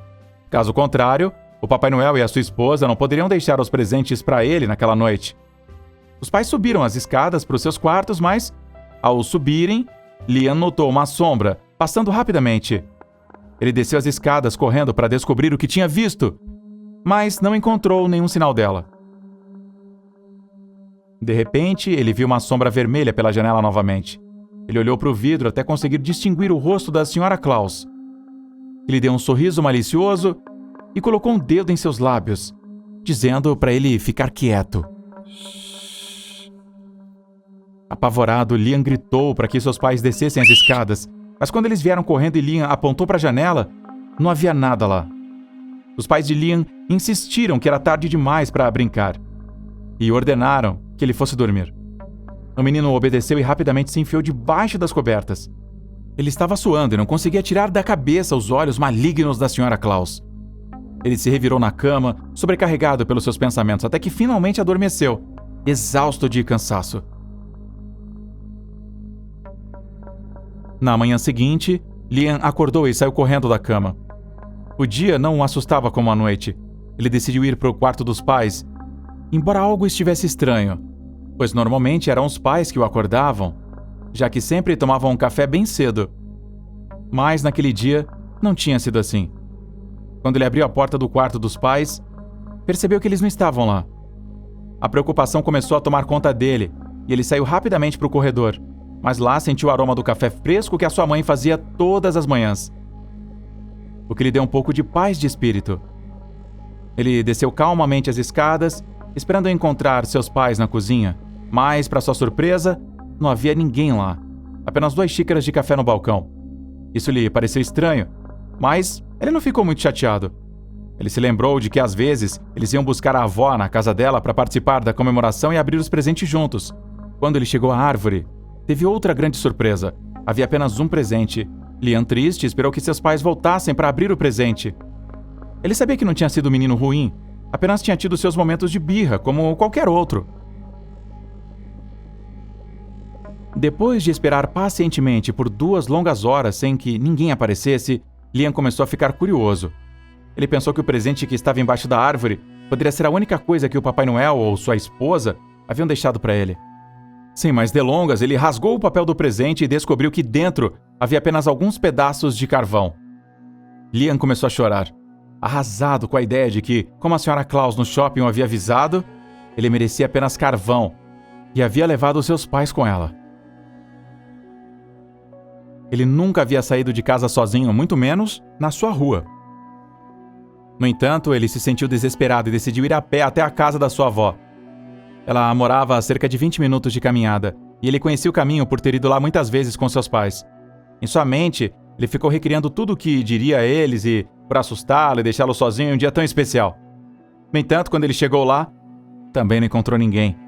Speaker 1: Caso contrário, o Papai Noel e a sua esposa não poderiam deixar os presentes para ele naquela noite. Os pais subiram as escadas para os seus quartos, mas, ao subirem, Liam notou uma sombra passando rapidamente. Ele desceu as escadas correndo para descobrir o que tinha visto, mas não encontrou nenhum sinal dela. De repente, ele viu uma sombra vermelha pela janela novamente. Ele olhou para o vidro até conseguir distinguir o rosto da Sra. Claus. Ele deu um sorriso malicioso e colocou um dedo em seus lábios, dizendo para ele ficar quieto. Apavorado, Liam gritou para que seus pais descessem as escadas, mas quando eles vieram correndo e Liam apontou para a janela, não havia nada lá. Os pais de Liam insistiram que era tarde demais para brincar e ordenaram que ele fosse dormir. O menino obedeceu e rapidamente se enfiou debaixo das cobertas. Ele estava suando e não conseguia tirar da cabeça os olhos malignos da Sra. Claus. Ele se revirou na cama, sobrecarregado pelos seus pensamentos, até que finalmente adormeceu, exausto de cansaço. Na manhã seguinte, Liam acordou e saiu correndo da cama. O dia não o assustava como a noite. Ele decidiu ir para o quarto dos pais, embora algo estivesse estranho, pois normalmente eram os pais que o acordavam, já que sempre tomavam um café bem cedo. Mas naquele dia não tinha sido assim. Quando ele abriu a porta do quarto dos pais, percebeu que eles não estavam lá. A preocupação começou a tomar conta dele e ele saiu rapidamente para o corredor, mas lá sentiu o aroma do café fresco que a sua mãe fazia todas as manhãs, o que lhe deu um pouco de paz de espírito. Ele desceu calmamente as escadas, esperando encontrar seus pais na cozinha, mas, para sua surpresa, não havia ninguém lá, apenas 2 xícaras de café no balcão. Isso lhe pareceu estranho, mas ele não ficou muito chateado. Ele se lembrou de que às vezes eles iam buscar a avó na casa dela para participar da comemoração e abrir os presentes juntos. Quando ele chegou à árvore, teve outra grande surpresa. Havia apenas um presente. Liam, triste, esperou que seus pais voltassem para abrir o presente. Ele sabia que não tinha sido um menino ruim, apenas tinha tido seus momentos de birra, como qualquer outro. Depois de esperar pacientemente por 2 longas horas sem que ninguém aparecesse, Liam começou a ficar curioso. Ele pensou que o presente que estava embaixo da árvore poderia ser a única coisa que o Papai Noel ou sua esposa haviam deixado para ele. Sem mais delongas, ele rasgou o papel do presente e descobriu que dentro havia apenas alguns pedaços de carvão. Liam começou a chorar, arrasado com a ideia de que, como a Sra. Claus no shopping o havia avisado, ele merecia apenas carvão e havia levado seus pais com ela. Ele nunca havia saído de casa sozinho, muito menos na sua rua. No entanto, ele se sentiu desesperado e decidiu ir a pé até a casa da sua avó. Ela morava a cerca de 20 minutos de caminhada, e ele conhecia o caminho por ter ido lá muitas vezes com seus pais. Em sua mente, ele ficou recriando tudo o que diria a eles e por assustá-lo e deixá-lo sozinho em um dia tão especial. No entanto, quando ele chegou lá, também não encontrou ninguém.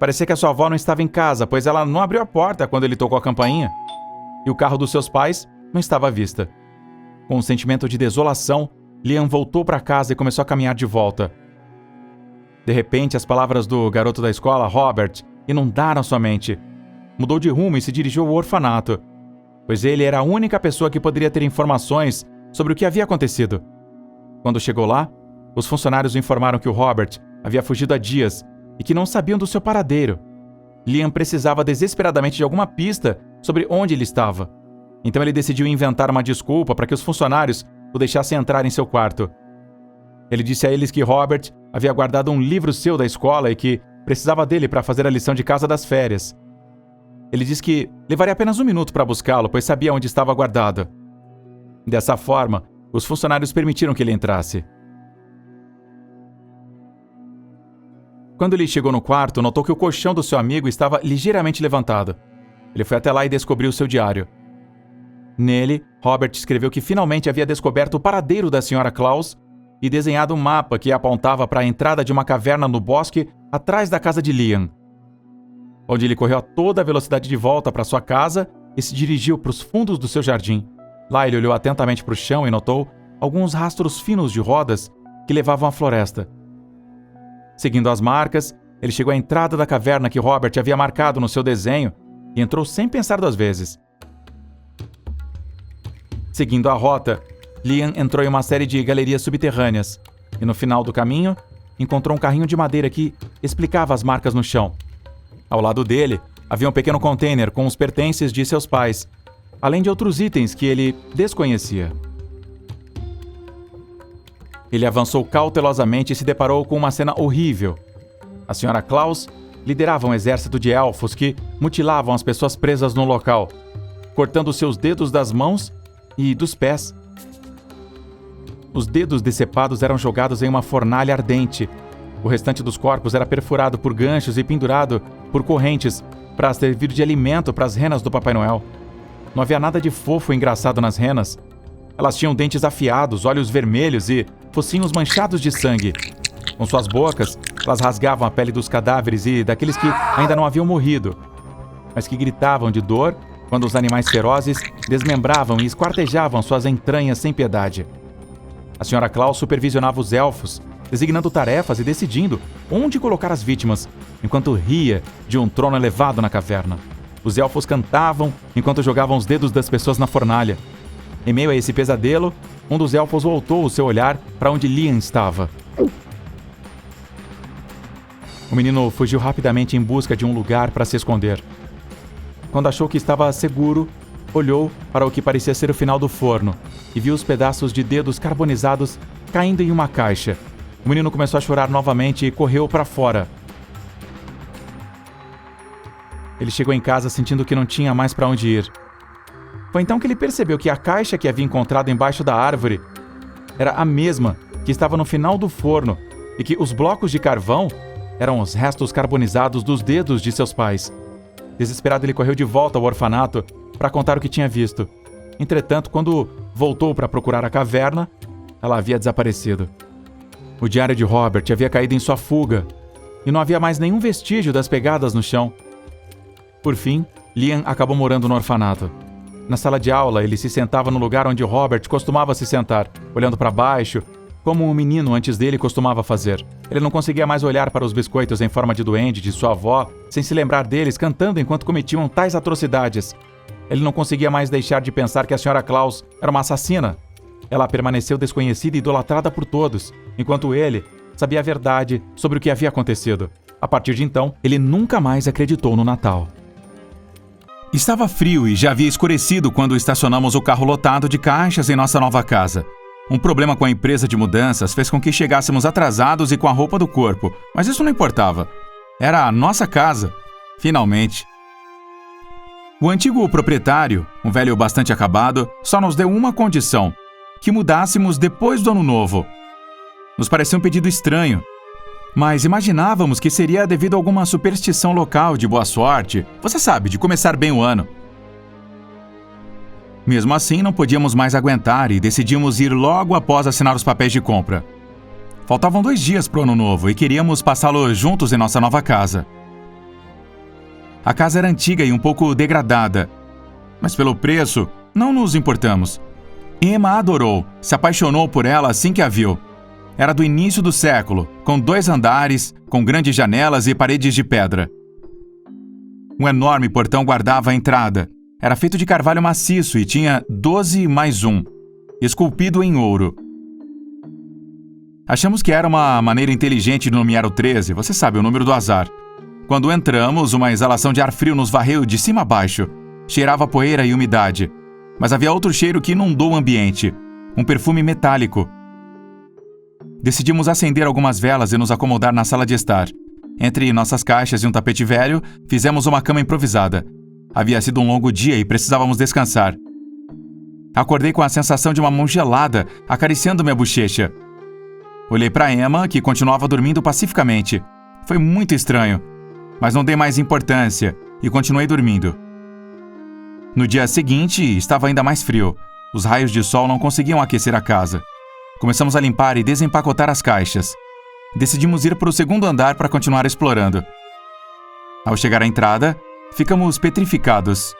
Speaker 1: Parecia que a sua avó não estava em casa, pois ela não abriu a porta quando ele tocou a campainha. E o carro dos seus pais não estava à vista. Com um sentimento de desolação, Liam voltou para casa e começou a caminhar de volta. De repente, as palavras do garoto da escola, Robert, inundaram sua mente. Mudou de rumo e se dirigiu ao orfanato, pois ele era a única pessoa que poderia ter informações sobre o que havia acontecido. Quando chegou lá, os funcionários o informaram que o Robert havia fugido há dias e que não sabiam do seu paradeiro. Liam precisava desesperadamente de alguma pista sobre onde ele estava. Então ele decidiu inventar uma desculpa para que os funcionários o deixassem entrar em seu quarto. Ele disse a eles que Robert havia guardado um livro seu da escola e que precisava dele para fazer a lição de casa das férias. Ele disse que levaria apenas 1 minuto para buscá-lo, pois sabia onde estava guardado. Dessa forma, os funcionários permitiram que ele entrasse. Quando ele chegou no quarto, notou que o colchão do seu amigo estava ligeiramente levantado. Ele foi até lá e descobriu seu diário. Nele, Robert escreveu que finalmente havia descoberto o paradeiro da Sra. Claus e desenhado um mapa que apontava para a entrada de uma caverna no bosque atrás da casa de Liam, onde ele correu a toda a velocidade de volta para sua casa e se dirigiu para os fundos do seu jardim. Lá ele olhou atentamente para o chão e notou alguns rastros finos de rodas que levavam à floresta. Seguindo as marcas, ele chegou à entrada da caverna que Robert havia marcado no seu desenho e entrou sem pensar 2 vezes. Seguindo a rota, Liam entrou em uma série de galerias subterrâneas e no final do caminho encontrou um carrinho de madeira que explicava as marcas no chão. Ao lado dele, havia um pequeno container com os pertences de seus pais, além de outros itens que ele desconhecia. Ele avançou cautelosamente e se deparou com uma cena horrível. A Sra. Claus liderava um exército de elfos que mutilavam as pessoas presas no local, cortando seus dedos das mãos e dos pés. Os dedos decepados eram jogados em uma fornalha ardente. O restante dos corpos era perfurado por ganchos e pendurado por correntes para servir de alimento para as renas do Papai Noel. Não havia nada de fofo e engraçado nas renas. Elas tinham dentes afiados, olhos vermelhos e focinhos manchados de sangue. Com suas bocas, elas rasgavam a pele dos cadáveres e daqueles que ainda não haviam morrido, mas que gritavam de dor quando os animais ferozes desmembravam e esquartejavam suas entranhas sem piedade. A Sra. Claus supervisionava os elfos, designando tarefas e decidindo onde colocar as vítimas, enquanto ria de um trono elevado na caverna. Os elfos cantavam enquanto jogavam os dedos das pessoas na fornalha. Em meio a esse pesadelo, um dos elfos voltou o seu olhar para onde Liam estava. O menino fugiu rapidamente em busca de um lugar para se esconder. Quando achou que estava seguro, olhou para o que parecia ser o final do forno e viu os pedaços de dedos carbonizados caindo em uma caixa. O menino começou a chorar novamente e correu para fora. Ele chegou em casa sentindo que não tinha mais para onde ir. Foi então que ele percebeu que a caixa que havia encontrado embaixo da árvore era a mesma que estava no final do forno e que os blocos de carvão eram os restos carbonizados dos dedos de seus pais. Desesperado, ele correu de volta ao orfanato para contar o que tinha visto. Entretanto, quando voltou para procurar a caverna, ela havia desaparecido. O diário de Robert havia caído em sua fuga e não havia mais nenhum vestígio das pegadas no chão. Por fim, Liam acabou morando no orfanato. Na sala de aula, ele se sentava no lugar onde Robert costumava se sentar, olhando para baixo como um menino antes dele costumava fazer. Ele não conseguia mais olhar para os biscoitos em forma de duende de sua avó, sem se lembrar deles cantando enquanto cometiam tais atrocidades. Ele não conseguia mais deixar de pensar que a Sra. Claus era uma assassina. Ela permaneceu desconhecida e idolatrada por todos, enquanto ele sabia a verdade sobre o que havia acontecido. A partir de então, ele nunca mais acreditou no Natal. Estava frio e já havia escurecido quando estacionamos o carro lotado de caixas em nossa nova casa. Um problema com a empresa de mudanças fez com que chegássemos atrasados e com a roupa do corpo, mas isso não importava. Era a nossa casa, finalmente. O antigo proprietário, um velho bastante acabado, só nos deu uma condição: que mudássemos depois do Ano Novo. Nos pareceu um pedido estranho, mas imaginávamos que seria devido a alguma superstição local de boa sorte, você sabe, de começar bem o ano. Mesmo assim, não podíamos mais aguentar e decidimos ir logo após assinar os papéis de compra. Faltavam 2 dias para o Ano Novo e queríamos passá-lo juntos em nossa nova casa. A casa era antiga e um pouco degradada, mas pelo preço, não nos importamos. Emma a adorou, se apaixonou por ela assim que a viu. Era do início do século, com 2 andares, com grandes janelas e paredes de pedra. Um enorme portão guardava a entrada. Era feito de carvalho maciço e tinha 12 mais 1, esculpido em ouro. Achamos que era uma maneira inteligente de nomear o 13, você sabe, o número do azar. Quando entramos, uma exalação de ar frio nos varreu de cima a baixo. Cheirava poeira e umidade. Mas havia outro cheiro que inundou o ambiente. Um perfume metálico. Decidimos acender algumas velas e nos acomodar na sala de estar. Entre nossas caixas e um tapete velho, fizemos uma cama improvisada. Havia sido um longo dia e precisávamos descansar. Acordei com a sensação de uma mão gelada acariciando minha bochecha. Olhei para Emma, que continuava dormindo pacificamente. Foi muito estranho, mas não dei mais importância e continuei dormindo. No dia seguinte, estava ainda mais frio. Os raios de sol não conseguiam aquecer a casa. Começamos a limpar e desempacotar as caixas. Decidimos ir para o 2º andar para continuar explorando. Ao chegar à entrada, ficamos petrificados.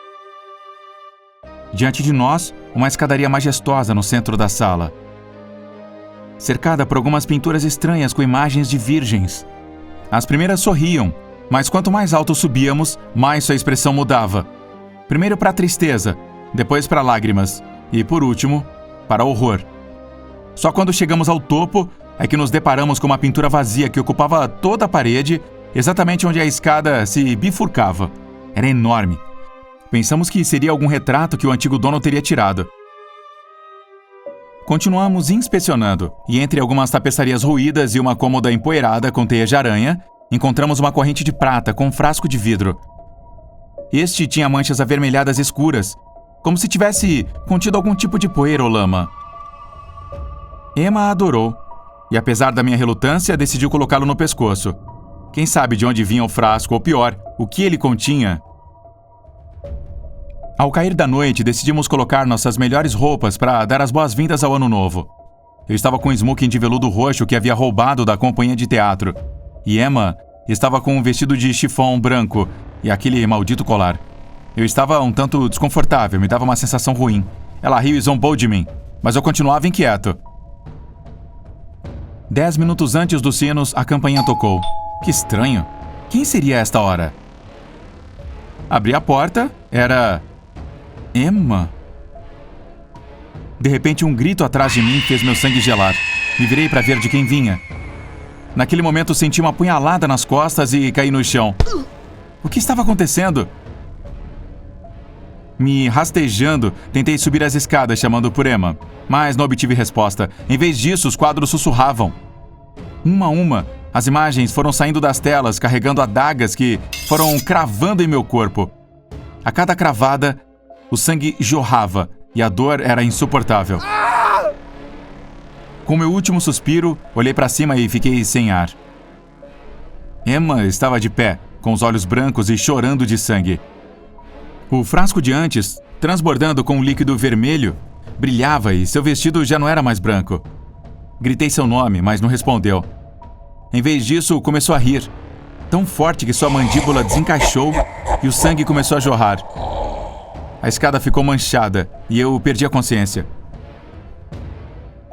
Speaker 1: Diante de nós, uma escadaria majestosa no centro da sala, cercada por algumas pinturas estranhas com imagens de virgens. As primeiras sorriam, mas quanto mais alto subíamos, mais sua expressão mudava. Primeiro para tristeza, depois para lágrimas e, por último, para horror. Só quando chegamos ao topo é que nos deparamos com uma pintura vazia que ocupava toda a parede, exatamente onde a escada se bifurcava. Era enorme. Pensamos que seria algum retrato que o antigo dono teria tirado. Continuamos inspecionando, e entre algumas tapeçarias ruídas e uma cômoda empoeirada com teia de aranha, encontramos uma corrente de prata com um frasco de vidro. Este tinha manchas avermelhadas escuras, como se tivesse contido algum tipo de poeira ou lama. Emma a adorou, e apesar da minha relutância, decidiu colocá-lo no pescoço. Quem sabe de onde vinha o frasco, ou pior, o que ele continha? Ao cair da noite, decidimos colocar nossas melhores roupas para dar as boas-vindas ao Ano Novo. Eu estava com um smoking de veludo roxo que havia roubado da companhia de teatro, e Emma estava com um vestido de chifão branco e aquele maldito colar. Eu estava um tanto desconfortável, me dava uma sensação ruim. Ela riu e zombou de mim, mas eu continuava inquieto. 10 minutos antes dos sinos, a campainha tocou. Que estranho. Quem seria a esta hora? Abri a porta. Era Emma. De repente, um grito atrás de mim fez meu sangue gelar. Me virei para ver de quem vinha. Naquele momento, senti uma punhalada nas costas e caí no chão. O que estava acontecendo? Me rastejando, tentei subir as escadas chamando por Emma, mas não obtive resposta. Em vez disso, os quadros sussurravam. Uma a uma, as imagens foram saindo das telas, carregando adagas que foram cravando em meu corpo. A cada cravada, o sangue jorrava e a dor era insuportável. Com meu último suspiro, olhei para cima e fiquei sem ar. Emma estava de pé, com os olhos brancos e chorando de sangue. O frasco de antes, transbordando com um líquido vermelho, brilhava e seu vestido já não era mais branco. Gritei seu nome, mas não respondeu. Em vez disso, começou a rir, tão forte que sua mandíbula desencaixou e o sangue começou a jorrar. A escada ficou manchada e eu perdi a consciência.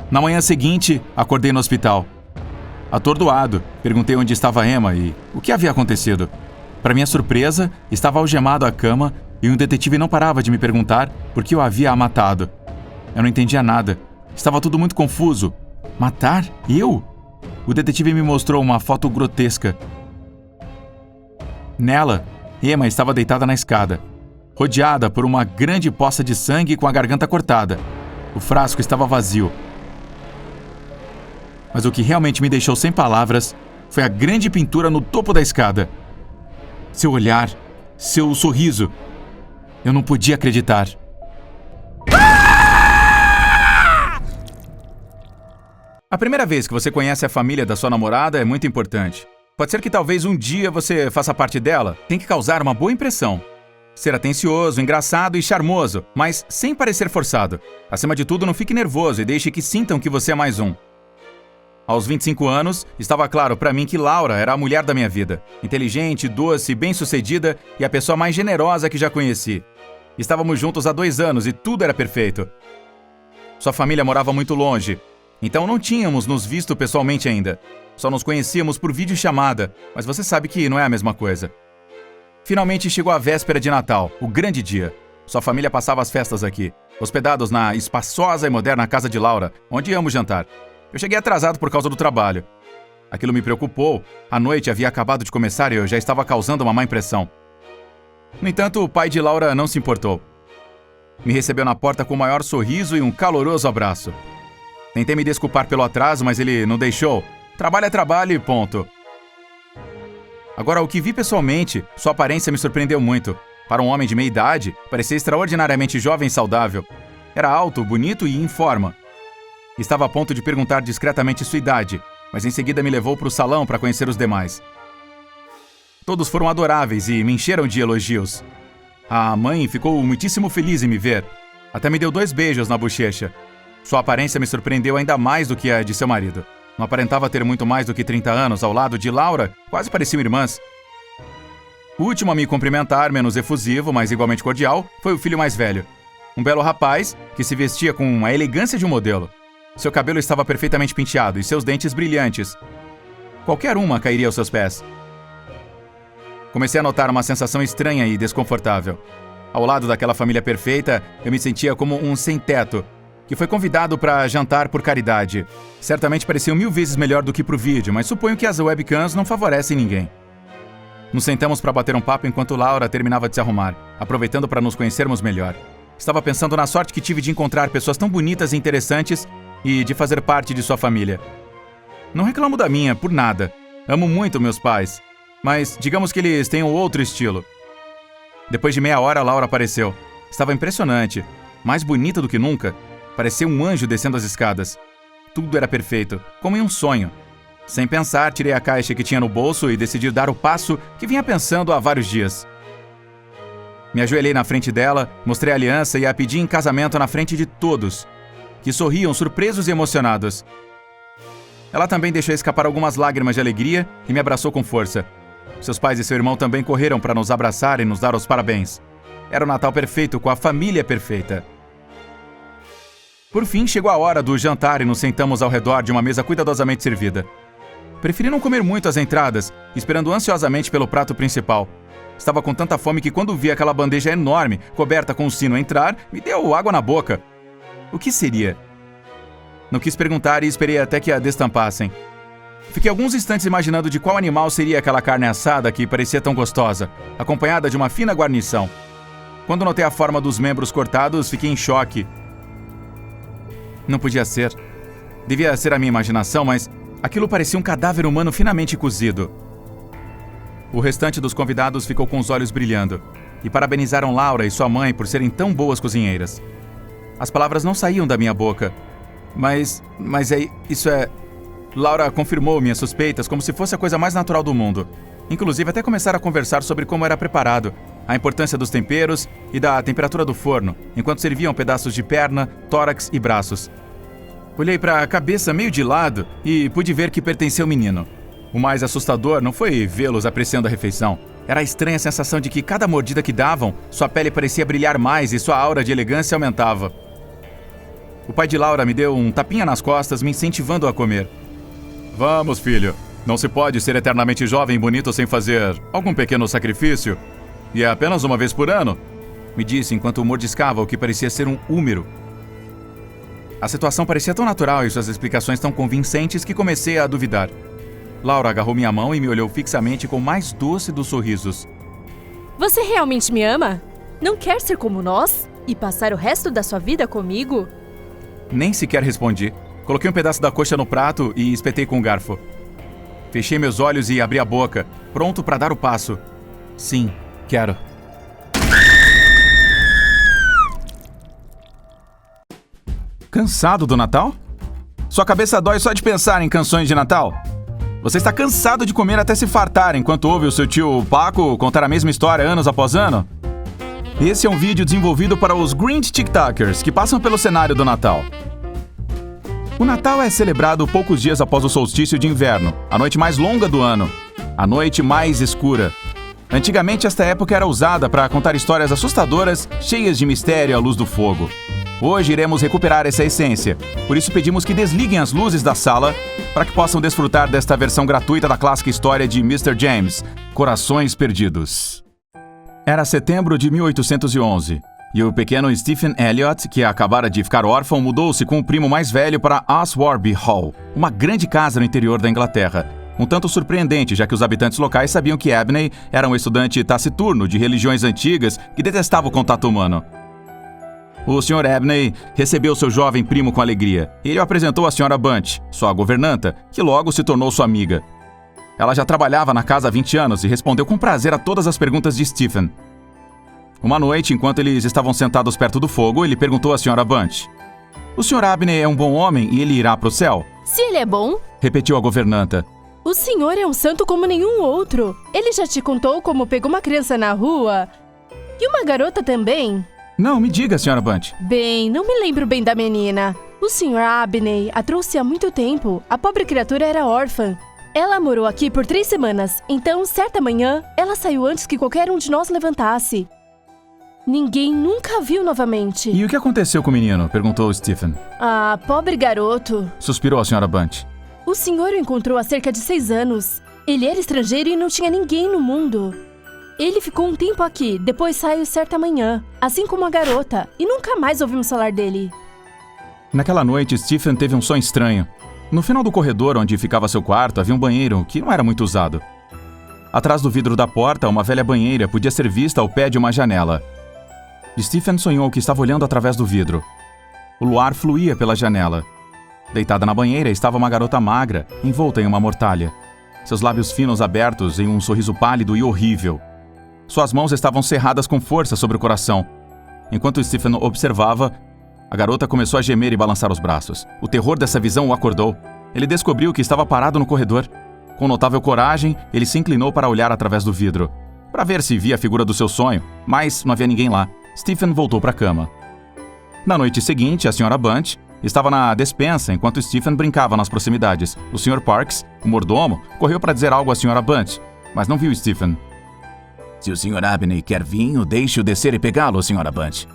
Speaker 1: Na manhã seguinte, acordei no hospital. Atordoado, perguntei onde estava Emma e o que havia acontecido. Para minha surpresa, estava algemado à cama e um detetive não parava de me perguntar por que eu havia a matado. Eu não entendia nada. Estava tudo muito confuso. Matar? Eu? O detetive me mostrou uma foto grotesca. Nela, Emma estava deitada na escada, rodeada por uma grande poça de sangue com a garganta cortada. O frasco estava vazio. Mas o que realmente me deixou sem palavras foi a grande pintura no topo da escada. Seu olhar, seu sorriso. Eu não podia acreditar. A primeira vez que você conhece a família da sua namorada é muito importante. Pode ser que talvez um dia você faça parte dela. Tem que causar uma boa impressão. Ser atencioso, engraçado e charmoso, mas sem parecer forçado. Acima de tudo, não fique nervoso e deixe que sintam que você é mais um. Aos 25 anos, estava claro para mim que Laura era a mulher da minha vida. Inteligente, doce, bem-sucedida e a pessoa mais generosa que já conheci. Estávamos juntos há 2 anos e tudo era perfeito. Sua família morava muito longe, então não tínhamos nos visto pessoalmente ainda. Só nos conhecíamos por videochamada, mas você sabe que não é a mesma coisa. Finalmente chegou a véspera de Natal, o grande dia. Sua família passava as festas aqui, hospedados na espaçosa e moderna casa de Laura, onde íamos jantar. Eu cheguei atrasado por causa do trabalho. Aquilo me preocupou. A noite havia acabado de começar e eu já estava causando uma má impressão. No entanto, o pai de Laura não se importou. Me recebeu na porta com o maior sorriso e um caloroso abraço. Tentei me desculpar pelo atraso, mas ele não deixou. Trabalho é trabalho e ponto. Agora, o que vi pessoalmente, sua aparência me surpreendeu muito. Para um homem de meia idade, parecia extraordinariamente jovem e saudável. Era alto, bonito e em forma. Estava a ponto de perguntar discretamente sua idade, mas em seguida me levou para o salão para conhecer os demais. Todos foram adoráveis e me encheram de elogios. A mãe ficou muitíssimo feliz em me ver. Até me deu 2 beijos na bochecha. Sua aparência me surpreendeu ainda mais do que a de seu marido. Não aparentava ter muito mais do que 30 anos ao lado de Laura, quase pareciam irmãs. O último a me cumprimentar, menos efusivo, mas igualmente cordial, foi o filho mais velho. Um belo rapaz que se vestia com a elegância de um modelo. Seu cabelo estava perfeitamente penteado e seus dentes brilhantes. Qualquer uma cairia aos seus pés. Comecei a notar uma sensação estranha e desconfortável. Ao lado daquela família perfeita, eu me sentia como um sem-teto, que foi convidado para jantar por caridade. Certamente parecia 1000 vezes melhor do que pro vídeo, mas suponho que as webcams não favorecem ninguém. Nos sentamos para bater um papo enquanto Laura terminava de se arrumar, aproveitando para nos conhecermos melhor. Estava pensando na sorte que tive de encontrar pessoas tão bonitas e interessantes e de fazer parte de sua família. Não reclamo da minha, por nada. Amo muito meus pais, mas digamos que eles tenham outro estilo. Depois de meia hora, Laura apareceu. Estava impressionante, mais bonita do que nunca. Parecia um anjo descendo as escadas. Tudo era perfeito, como em um sonho. Sem pensar, tirei a caixa que tinha no bolso e decidi dar o passo que vinha pensando há vários dias. Me ajoelhei na frente dela, mostrei a aliança e a pedi em casamento na frente de todos, que sorriam surpresos e emocionados. Ela também deixou escapar algumas lágrimas de alegria e me abraçou com força. Seus pais e seu irmão também correram para nos abraçar e nos dar os parabéns. Era o Natal perfeito com a família perfeita. Por fim, chegou a hora do jantar e nos sentamos ao redor de uma mesa cuidadosamente servida. Preferi não comer muito as entradas, esperando ansiosamente pelo prato principal. Estava com tanta fome que quando vi aquela bandeja enorme, coberta com um sino entrar, me deu água na boca. O que seria? Não quis perguntar e esperei até que a destampassem. Fiquei alguns instantes imaginando de qual animal seria aquela carne assada que parecia tão gostosa, acompanhada de uma fina guarnição. Quando notei a forma dos membros cortados, fiquei em choque. Não podia ser. Devia ser a minha imaginação, mas aquilo parecia um cadáver humano finamente cozido. O restante dos convidados ficou com os olhos brilhando e parabenizaram Laura e sua mãe por serem tão boas cozinheiras. As palavras não saíam da minha boca. Isso é... Laura confirmou minhas suspeitas como se fosse a coisa mais natural do mundo. Inclusive até começaram a conversar sobre como era preparado, a importância dos temperos e da temperatura do forno, enquanto serviam pedaços de perna, tórax e braços. Olhei para a cabeça meio de lado e pude ver que pertencia ao menino. O mais assustador não foi vê-los apreciando a refeição. Era a estranha sensação de que cada mordida que davam, sua pele parecia brilhar mais e sua aura de elegância aumentava. O pai de Laura me deu um tapinha nas costas, me incentivando a comer. Vamos, filho. Não se pode ser eternamente jovem e bonito sem fazer algum pequeno sacrifício. E é apenas uma vez por ano, me disse enquanto mordiscava o que parecia ser um húmero. A situação parecia tão natural e suas explicações tão convincentes que comecei a duvidar. Laura agarrou minha mão e me olhou fixamente com o mais doce dos sorrisos.
Speaker 2: Você realmente me ama? Não quer ser como nós? E passar o resto da sua vida comigo?
Speaker 1: Nem sequer respondi. Coloquei um pedaço da coxa no prato e espetei com um garfo. Fechei meus olhos e abri a boca, pronto para dar o passo. Sim, quero. Cansado do Natal? Sua cabeça dói só de pensar em canções de Natal? Você está cansado de comer até se fartar enquanto ouve o seu tio Paco contar a mesma história anos após ano? Esse é um vídeo desenvolvido para os Grinch TikTokers que passam pelo cenário do Natal. O Natal é celebrado poucos dias após o solstício de inverno, a noite mais longa do ano, a noite mais escura. Antigamente, esta época era usada para contar histórias assustadoras, cheias de mistério à luz do fogo. Hoje iremos recuperar essa essência, por isso pedimos que desliguem as luzes da sala para que possam desfrutar desta versão gratuita da clássica história de Mr. James, Corações Perdidos. Era setembro de 1811, e o pequeno Stephen Elliott, que acabara de ficar órfão, mudou-se com o primo mais velho para Aswarby Hall, uma grande casa no interior da Inglaterra. Um tanto surpreendente, já que os habitantes locais sabiam que Abney era um estudante taciturno de religiões antigas que detestava o contato humano. O Sr. Abney recebeu seu jovem primo com alegria. Ele o apresentou à Sra. Bunch, sua governanta, que logo se tornou sua amiga. Ela já trabalhava na casa há 20 anos e respondeu com prazer a todas as perguntas de Stephen. Uma noite, enquanto eles estavam sentados perto do fogo, ele perguntou à Sra. Bunch: "O Sr. Abney é um bom homem e ele irá para o céu?"
Speaker 2: Se ele é bom,
Speaker 1: repetiu a governanta.
Speaker 2: O senhor é um santo como nenhum outro. Ele já te contou como pegou uma criança na rua? E uma garota também?
Speaker 1: Não, me diga, Sra. Bunch.
Speaker 2: Bem, não me lembro bem da menina. O Sr. Abney a trouxe há muito tempo. A pobre criatura era órfã. Ela morou aqui por 3 semanas, então, certa manhã, ela saiu antes que qualquer um de nós levantasse. Ninguém nunca a viu novamente.
Speaker 1: E o que aconteceu com o menino? Perguntou Stephen.
Speaker 2: Ah, pobre garoto.
Speaker 1: Suspirou a Sra. Bunch.
Speaker 2: O senhor o encontrou há cerca de 6 anos. Ele era estrangeiro e não tinha ninguém no mundo. Ele ficou um tempo aqui, depois saiu certa manhã, assim como a garota, e nunca mais ouvimos falar dele.
Speaker 1: Naquela noite, Stephen teve um sonho estranho. No final do corredor onde ficava seu quarto, havia um banheiro que não era muito usado. Atrás do vidro da porta, uma velha banheira podia ser vista ao pé de uma janela. Stephen sonhou que estava olhando através do vidro. O luar fluía pela janela. Deitada na banheira estava uma garota magra, envolta em uma mortalha. Seus lábios finos abertos em um sorriso pálido e horrível. Suas mãos estavam cerradas com força sobre o coração. Enquanto Stephen observava, a garota começou a gemer e balançar os braços. O terror dessa visão o acordou. Ele descobriu que estava parado no corredor. Com notável coragem, ele se inclinou para olhar através do vidro, para ver se via a figura do seu sonho, mas não havia ninguém lá. Stephen voltou para a cama. Na noite seguinte, a Sra. Bunch estava na despensa enquanto Stephen brincava nas proximidades. O Sr. Parks, o mordomo, correu para dizer algo à Sra. Bunch, mas não viu Stephen. "Se o Sr. Abney quer vinho, deixe-o descer e pegá-lo, Sra. Bunch",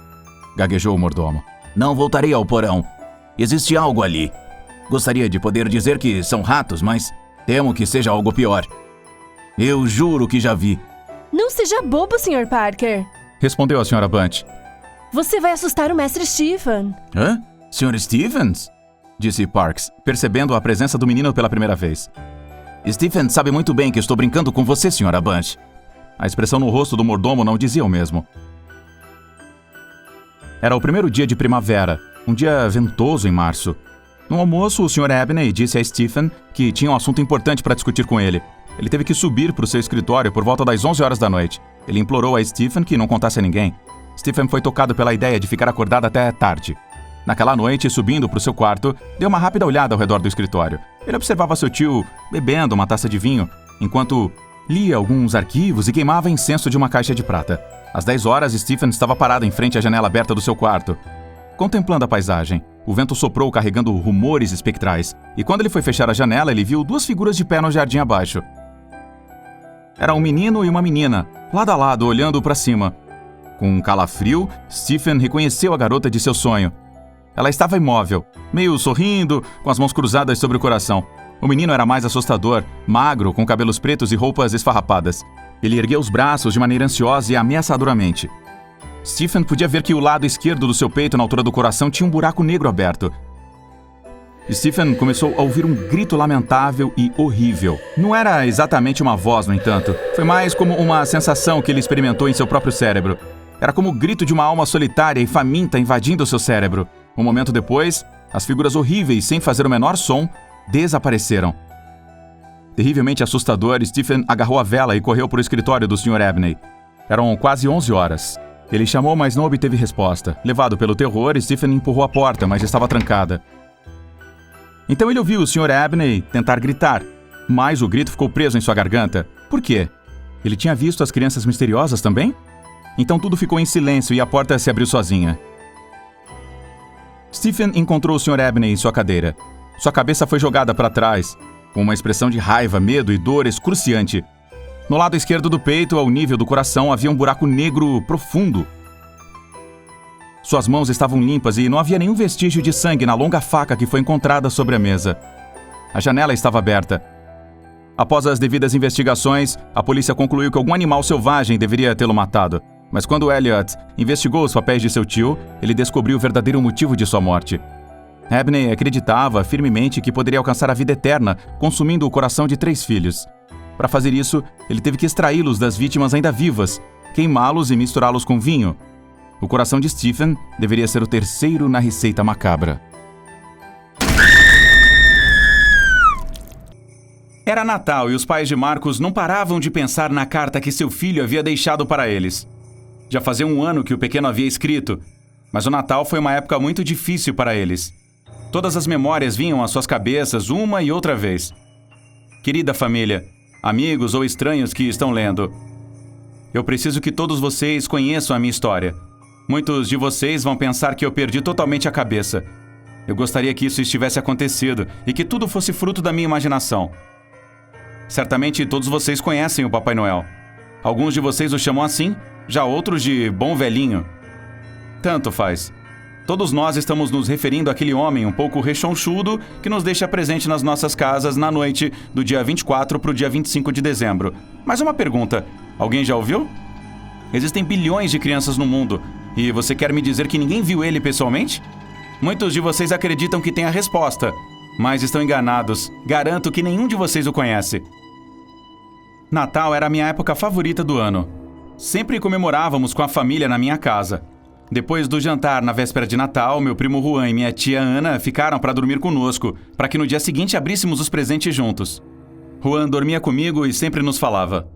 Speaker 1: gaguejou o mordomo. "Não voltarei ao porão. Existe algo ali. Gostaria de poder dizer que são ratos, mas temo que seja algo pior. Eu juro que já vi."
Speaker 2: Não seja bobo, Sr. Parker,
Speaker 1: respondeu a Sra. Bunch.
Speaker 2: Você vai assustar o mestre Stephen.
Speaker 1: Hã? Sr. Stevens? Disse Parks, percebendo a presença do menino pela primeira vez. "Stephen sabe muito bem que estou brincando com você, Sra. Bunch." A expressão no rosto do mordomo não dizia o mesmo. Era o primeiro dia de primavera, um dia ventoso em março. No almoço, o Sr. Abney disse a Stephen que tinha um assunto importante para discutir com ele. Ele teve que subir para o seu escritório por volta das 11 horas da noite. Ele implorou a Stephen que não contasse a ninguém. Stephen foi tocado pela ideia de ficar acordado até tarde. Naquela noite, subindo para o seu quarto, deu uma rápida olhada ao redor do escritório. Ele observava seu tio bebendo uma taça de vinho, enquanto lia alguns arquivos e queimava incenso de uma caixa de prata. Às 10 horas, Stephen estava parado em frente à janela aberta do seu quarto, contemplando a paisagem. O vento soprou carregando rumores espectrais, e quando ele foi fechar a janela, ele viu 2 figuras de pé no jardim abaixo. Era um menino e uma menina, lado a lado, olhando para cima. Com um calafrio, Stephen reconheceu a garota de seu sonho. Ela estava imóvel, meio sorrindo, com as mãos cruzadas sobre o coração. O menino era mais assustador, magro, com cabelos pretos e roupas esfarrapadas. Ele ergueu os braços de maneira ansiosa e ameaçadoramente. Stephen podia ver que o lado esquerdo do seu peito, na altura do coração, tinha um buraco negro aberto. Stephen começou a ouvir um grito lamentável e horrível. Não era exatamente uma voz, no entanto. Foi mais como uma sensação que ele experimentou em seu próprio cérebro. Era como o grito de uma alma solitária e faminta invadindo seu cérebro. Um momento depois, as figuras horríveis, sem fazer o menor som, desapareceram. Terrivelmente assustador, Stephen agarrou a vela e correu para o escritório do Sr. Abney. Eram quase 11 horas. Ele chamou, mas não obteve resposta. Levado pelo terror, Stephen empurrou a porta, mas estava trancada. Então ele ouviu o Sr. Abney tentar gritar, mas o grito ficou preso em sua garganta. Por quê? Ele tinha visto as crianças misteriosas também? Então tudo ficou em silêncio e a porta se abriu sozinha. Stephen encontrou o Sr. Abney em sua cadeira. Sua cabeça foi jogada para trás, com uma expressão de raiva, medo e dor excruciante. No lado esquerdo do peito, ao nível do coração, havia um buraco negro profundo. Suas mãos estavam limpas e não havia nenhum vestígio de sangue na longa faca que foi encontrada sobre a mesa. A janela estava aberta. Após as devidas investigações, a polícia concluiu que algum animal selvagem deveria tê-lo matado. Mas quando Elliot investigou os papéis de seu tio, ele descobriu o verdadeiro motivo de sua morte. Abney acreditava firmemente que poderia alcançar a vida eterna, consumindo o coração de 3 filhos. Para fazer isso, ele teve que extraí-los das vítimas ainda vivas, queimá-los e misturá-los com vinho. O coração de Stephen deveria ser o terceiro na receita macabra. Era Natal e os pais de Marcos não paravam de pensar na carta que seu filho havia deixado para eles. Já fazia 1 ano que o pequeno havia escrito, mas o Natal foi uma época muito difícil para eles. Todas as memórias vinham às suas cabeças uma e outra vez. Querida família, amigos ou estranhos que estão lendo, eu preciso que todos vocês conheçam a minha história. Muitos de vocês vão pensar que eu perdi totalmente a cabeça. Eu gostaria que isso estivesse acontecido e que tudo fosse fruto da minha imaginação. Certamente todos vocês conhecem o Papai Noel. Alguns de vocês o chamam assim, já outros de Bom Velhinho. Tanto faz. Todos nós estamos nos referindo àquele homem um pouco rechonchudo que nos deixa presente nas nossas casas na noite do dia 24 para o dia 25 de dezembro. Mas uma pergunta, alguém já ouviu? Existem bilhões de crianças no mundo, e você quer me dizer que ninguém viu ele pessoalmente? Muitos de vocês acreditam que tem a resposta, mas estão enganados. Garanto que nenhum de vocês o conhece. Natal era a minha época favorita do ano. Sempre comemorávamos com a família na minha casa. Depois do jantar na véspera de Natal, meu primo Juan e minha tia Ana ficaram para dormir conosco, para que no dia seguinte abríssemos os presentes juntos. Juan dormia comigo e sempre nos falava: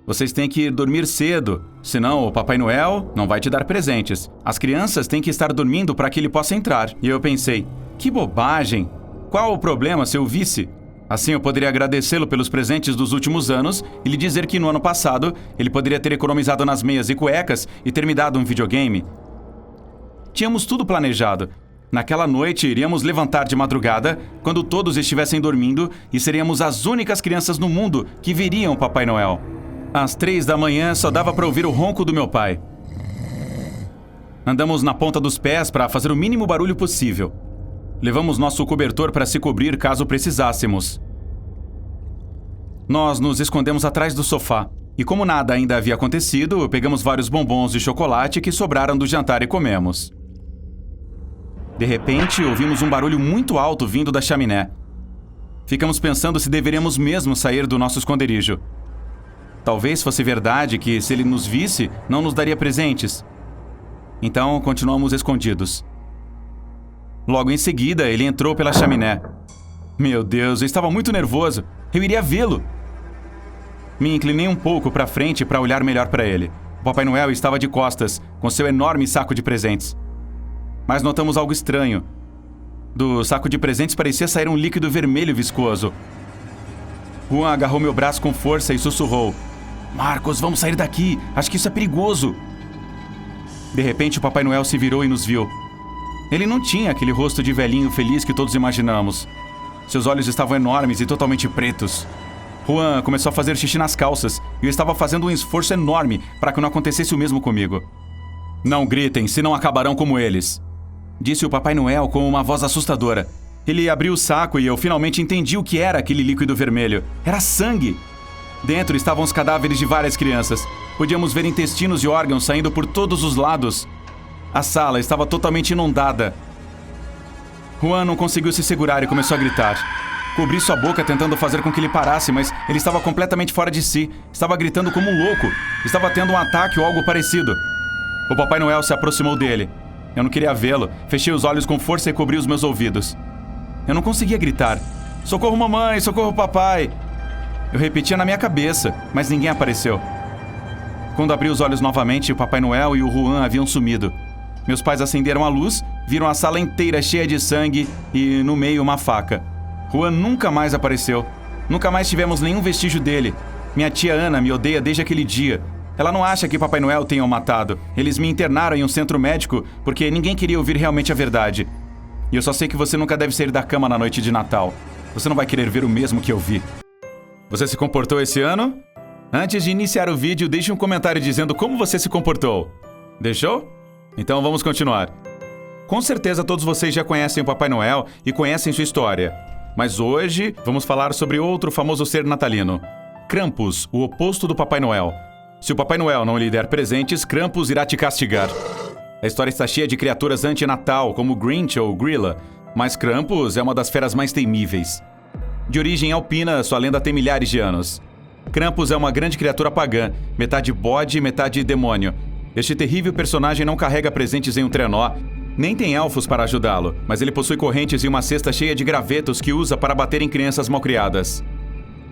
Speaker 1: vocês têm que dormir cedo, senão o Papai Noel não vai te dar presentes. As crianças têm que estar dormindo para que ele possa entrar. E eu pensei, que bobagem! Qual o problema se eu visse? Assim eu poderia agradecê-lo pelos presentes dos últimos anos e lhe dizer que no ano passado ele poderia ter economizado nas meias e cuecas e ter me dado um videogame. Tínhamos tudo planejado. Naquela noite, iríamos levantar de madrugada, quando todos estivessem dormindo, e seríamos as únicas crianças no mundo que viriam o Papai Noel. Às 3 da manhã, só dava para ouvir o ronco do meu pai. Andamos na ponta dos pés para fazer o mínimo barulho possível. Levamos nosso cobertor para se cobrir caso precisássemos. Nós nos escondemos atrás do sofá. E como nada ainda havia acontecido, pegamos vários bombons de chocolate que sobraram do jantar e comemos. De repente, ouvimos um barulho muito alto vindo da chaminé. Ficamos pensando se deveríamos mesmo sair do nosso esconderijo. Talvez fosse verdade que, se ele nos visse, não nos daria presentes. Então, continuamos escondidos. Logo em seguida, ele entrou pela chaminé. Meu Deus, eu estava muito nervoso. Eu iria vê-lo. Me inclinei um pouco para frente para olhar melhor para ele. O Papai Noel estava de costas, com seu enorme saco de presentes. Mas notamos algo estranho. Do saco de presentes parecia sair um líquido vermelho viscoso. Juan agarrou meu braço com força e sussurrou: Marcos, vamos sair daqui. Acho que isso é perigoso. De repente, o Papai Noel se virou e nos viu. Ele não tinha aquele rosto de velhinho feliz que todos imaginamos. Seus olhos estavam enormes e totalmente pretos. Juan começou a fazer xixi nas calças e eu estava fazendo um esforço enorme para que não acontecesse o mesmo comigo. Não gritem, senão acabarão como eles. disse o Papai Noel com uma voz assustadora. Ele abriu o saco e eu finalmente entendi o que era aquele líquido vermelho. Era sangue! Dentro estavam os cadáveres de várias crianças. Podíamos ver intestinos e órgãos saindo por todos os lados. A sala estava totalmente inundada. Juan não conseguiu se segurar e começou a gritar. Cobri sua boca tentando fazer com que ele parasse, mas ele estava completamente fora de si. Estava gritando como um louco. Estava tendo um ataque ou algo parecido. O Papai Noel se aproximou dele. Eu não queria vê-lo. Fechei os olhos com força e cobri os meus ouvidos. Eu não conseguia gritar. Socorro, mamãe! Socorro, papai! Eu repetia na minha cabeça, mas ninguém apareceu. Quando abri os olhos novamente, o Papai Noel e o Juan haviam sumido. Meus pais acenderam a luz, viram a sala inteira cheia de sangue e, no meio, uma faca. Juan nunca mais apareceu. Nunca mais tivemos nenhum vestígio dele. Minha tia Ana me odeia desde aquele dia. Ela não acha que Papai Noel tenha o matado. Eles me internaram em um centro médico porque ninguém queria ouvir realmente a verdade. E eu só sei que você nunca deve sair da cama na noite de Natal. Você não vai querer ver o mesmo que eu vi. Você se comportou esse ano? Antes de iniciar o vídeo, deixe um comentário dizendo como você se comportou. Deixou? Então vamos continuar. Com certeza todos vocês já conhecem o Papai Noel e conhecem sua história. Mas hoje vamos falar sobre outro famoso ser natalino. Krampus, o oposto do Papai Noel. Se o Papai Noel não lhe der presentes, Krampus irá te castigar. A história está cheia de criaturas anti-Natal, como Grinch ou Grilla, mas Krampus é uma das feras mais temíveis. De origem alpina, sua lenda tem milhares de anos. Krampus é uma grande criatura pagã, metade bode e metade demônio. Este terrível personagem não carrega presentes em um trenó, nem tem elfos para ajudá-lo, mas ele possui correntes e uma cesta cheia de gravetos que usa para bater em crianças malcriadas.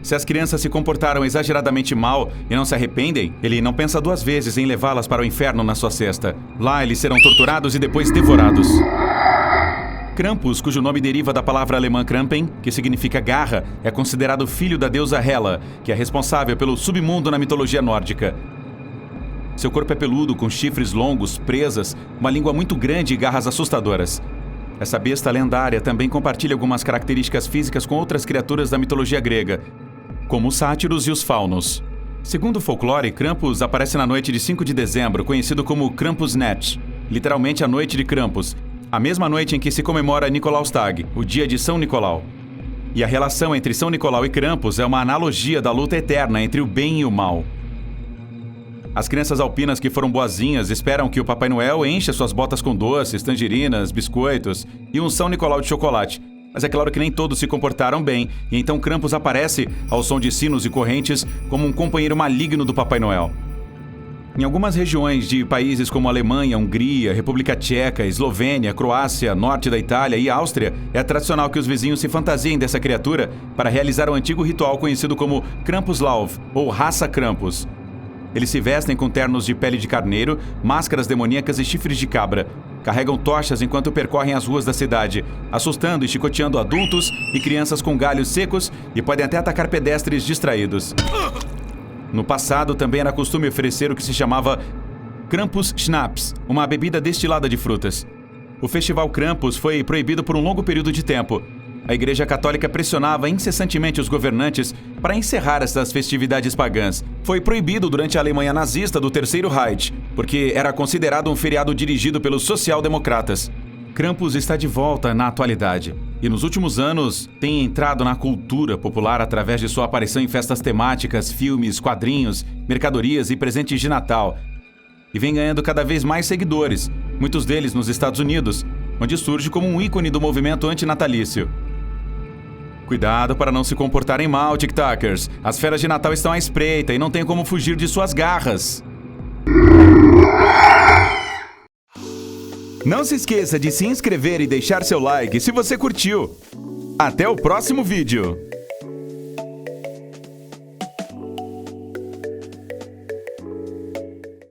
Speaker 1: Se as crianças se comportaram exageradamente mal e não se arrependem, ele não pensa duas vezes em levá-las para o inferno na sua cesta. Lá eles serão torturados e depois devorados. Krampus, cujo nome deriva da palavra alemã Krampen, que significa garra, é considerado filho da deusa Hela, que é responsável pelo submundo na mitologia nórdica. Seu corpo é peludo, com chifres longos, presas, uma língua muito grande e garras assustadoras. Essa besta lendária também compartilha algumas características físicas com outras criaturas da mitologia grega, como os sátiros e os faunos. Segundo o folclore, Krampus aparece na noite de 5 de dezembro, conhecido como Krampusnacht, literalmente a noite de Krampus, a mesma noite em que se comemora Nikolaustag, o dia de São Nicolau. E a relação entre São Nicolau e Krampus é uma analogia da luta eterna entre o bem e o mal. As crianças alpinas que foram boazinhas esperam que o Papai Noel encha suas botas com doces, tangerinas, biscoitos e um São Nicolau de chocolate. Mas é claro que nem todos se comportaram bem, e então Krampus aparece, ao som de sinos e correntes, como um companheiro maligno do Papai Noel. Em algumas regiões de países como Alemanha, Hungria, República Tcheca, Eslovênia, Croácia, norte da Itália e Áustria, é tradicional que os vizinhos se fantasiem dessa criatura para realizar o antigo ritual conhecido como Krampuslauf, ou Raça Krampus. Eles se vestem com ternos de pele de carneiro, máscaras demoníacas e chifres de cabra. Carregam tochas enquanto percorrem as ruas da cidade, assustando e chicoteando adultos e crianças com galhos secos e podem até atacar pedestres distraídos. No passado, também era costume oferecer o que se chamava Krampus Schnapps, uma bebida destilada de frutas. O festival Krampus foi proibido por um longo período de tempo. A Igreja Católica pressionava incessantemente os governantes para encerrar essas festividades pagãs. Foi proibido durante a Alemanha nazista do Terceiro Reich, porque era considerado um feriado dirigido pelos social-democratas. Krampus está de volta na atualidade, e nos últimos anos tem entrado na cultura popular através de sua aparição em festas temáticas, filmes, quadrinhos, mercadorias e presentes de Natal. E vem ganhando cada vez mais seguidores, muitos deles nos Estados Unidos, onde surge como um ícone do movimento antinatalício. Cuidado para não se comportarem mal, TikTokers. As feras de Natal estão à espreita e não tem como fugir de suas garras. Não se esqueça de se inscrever e deixar seu like se você curtiu. Até o próximo vídeo!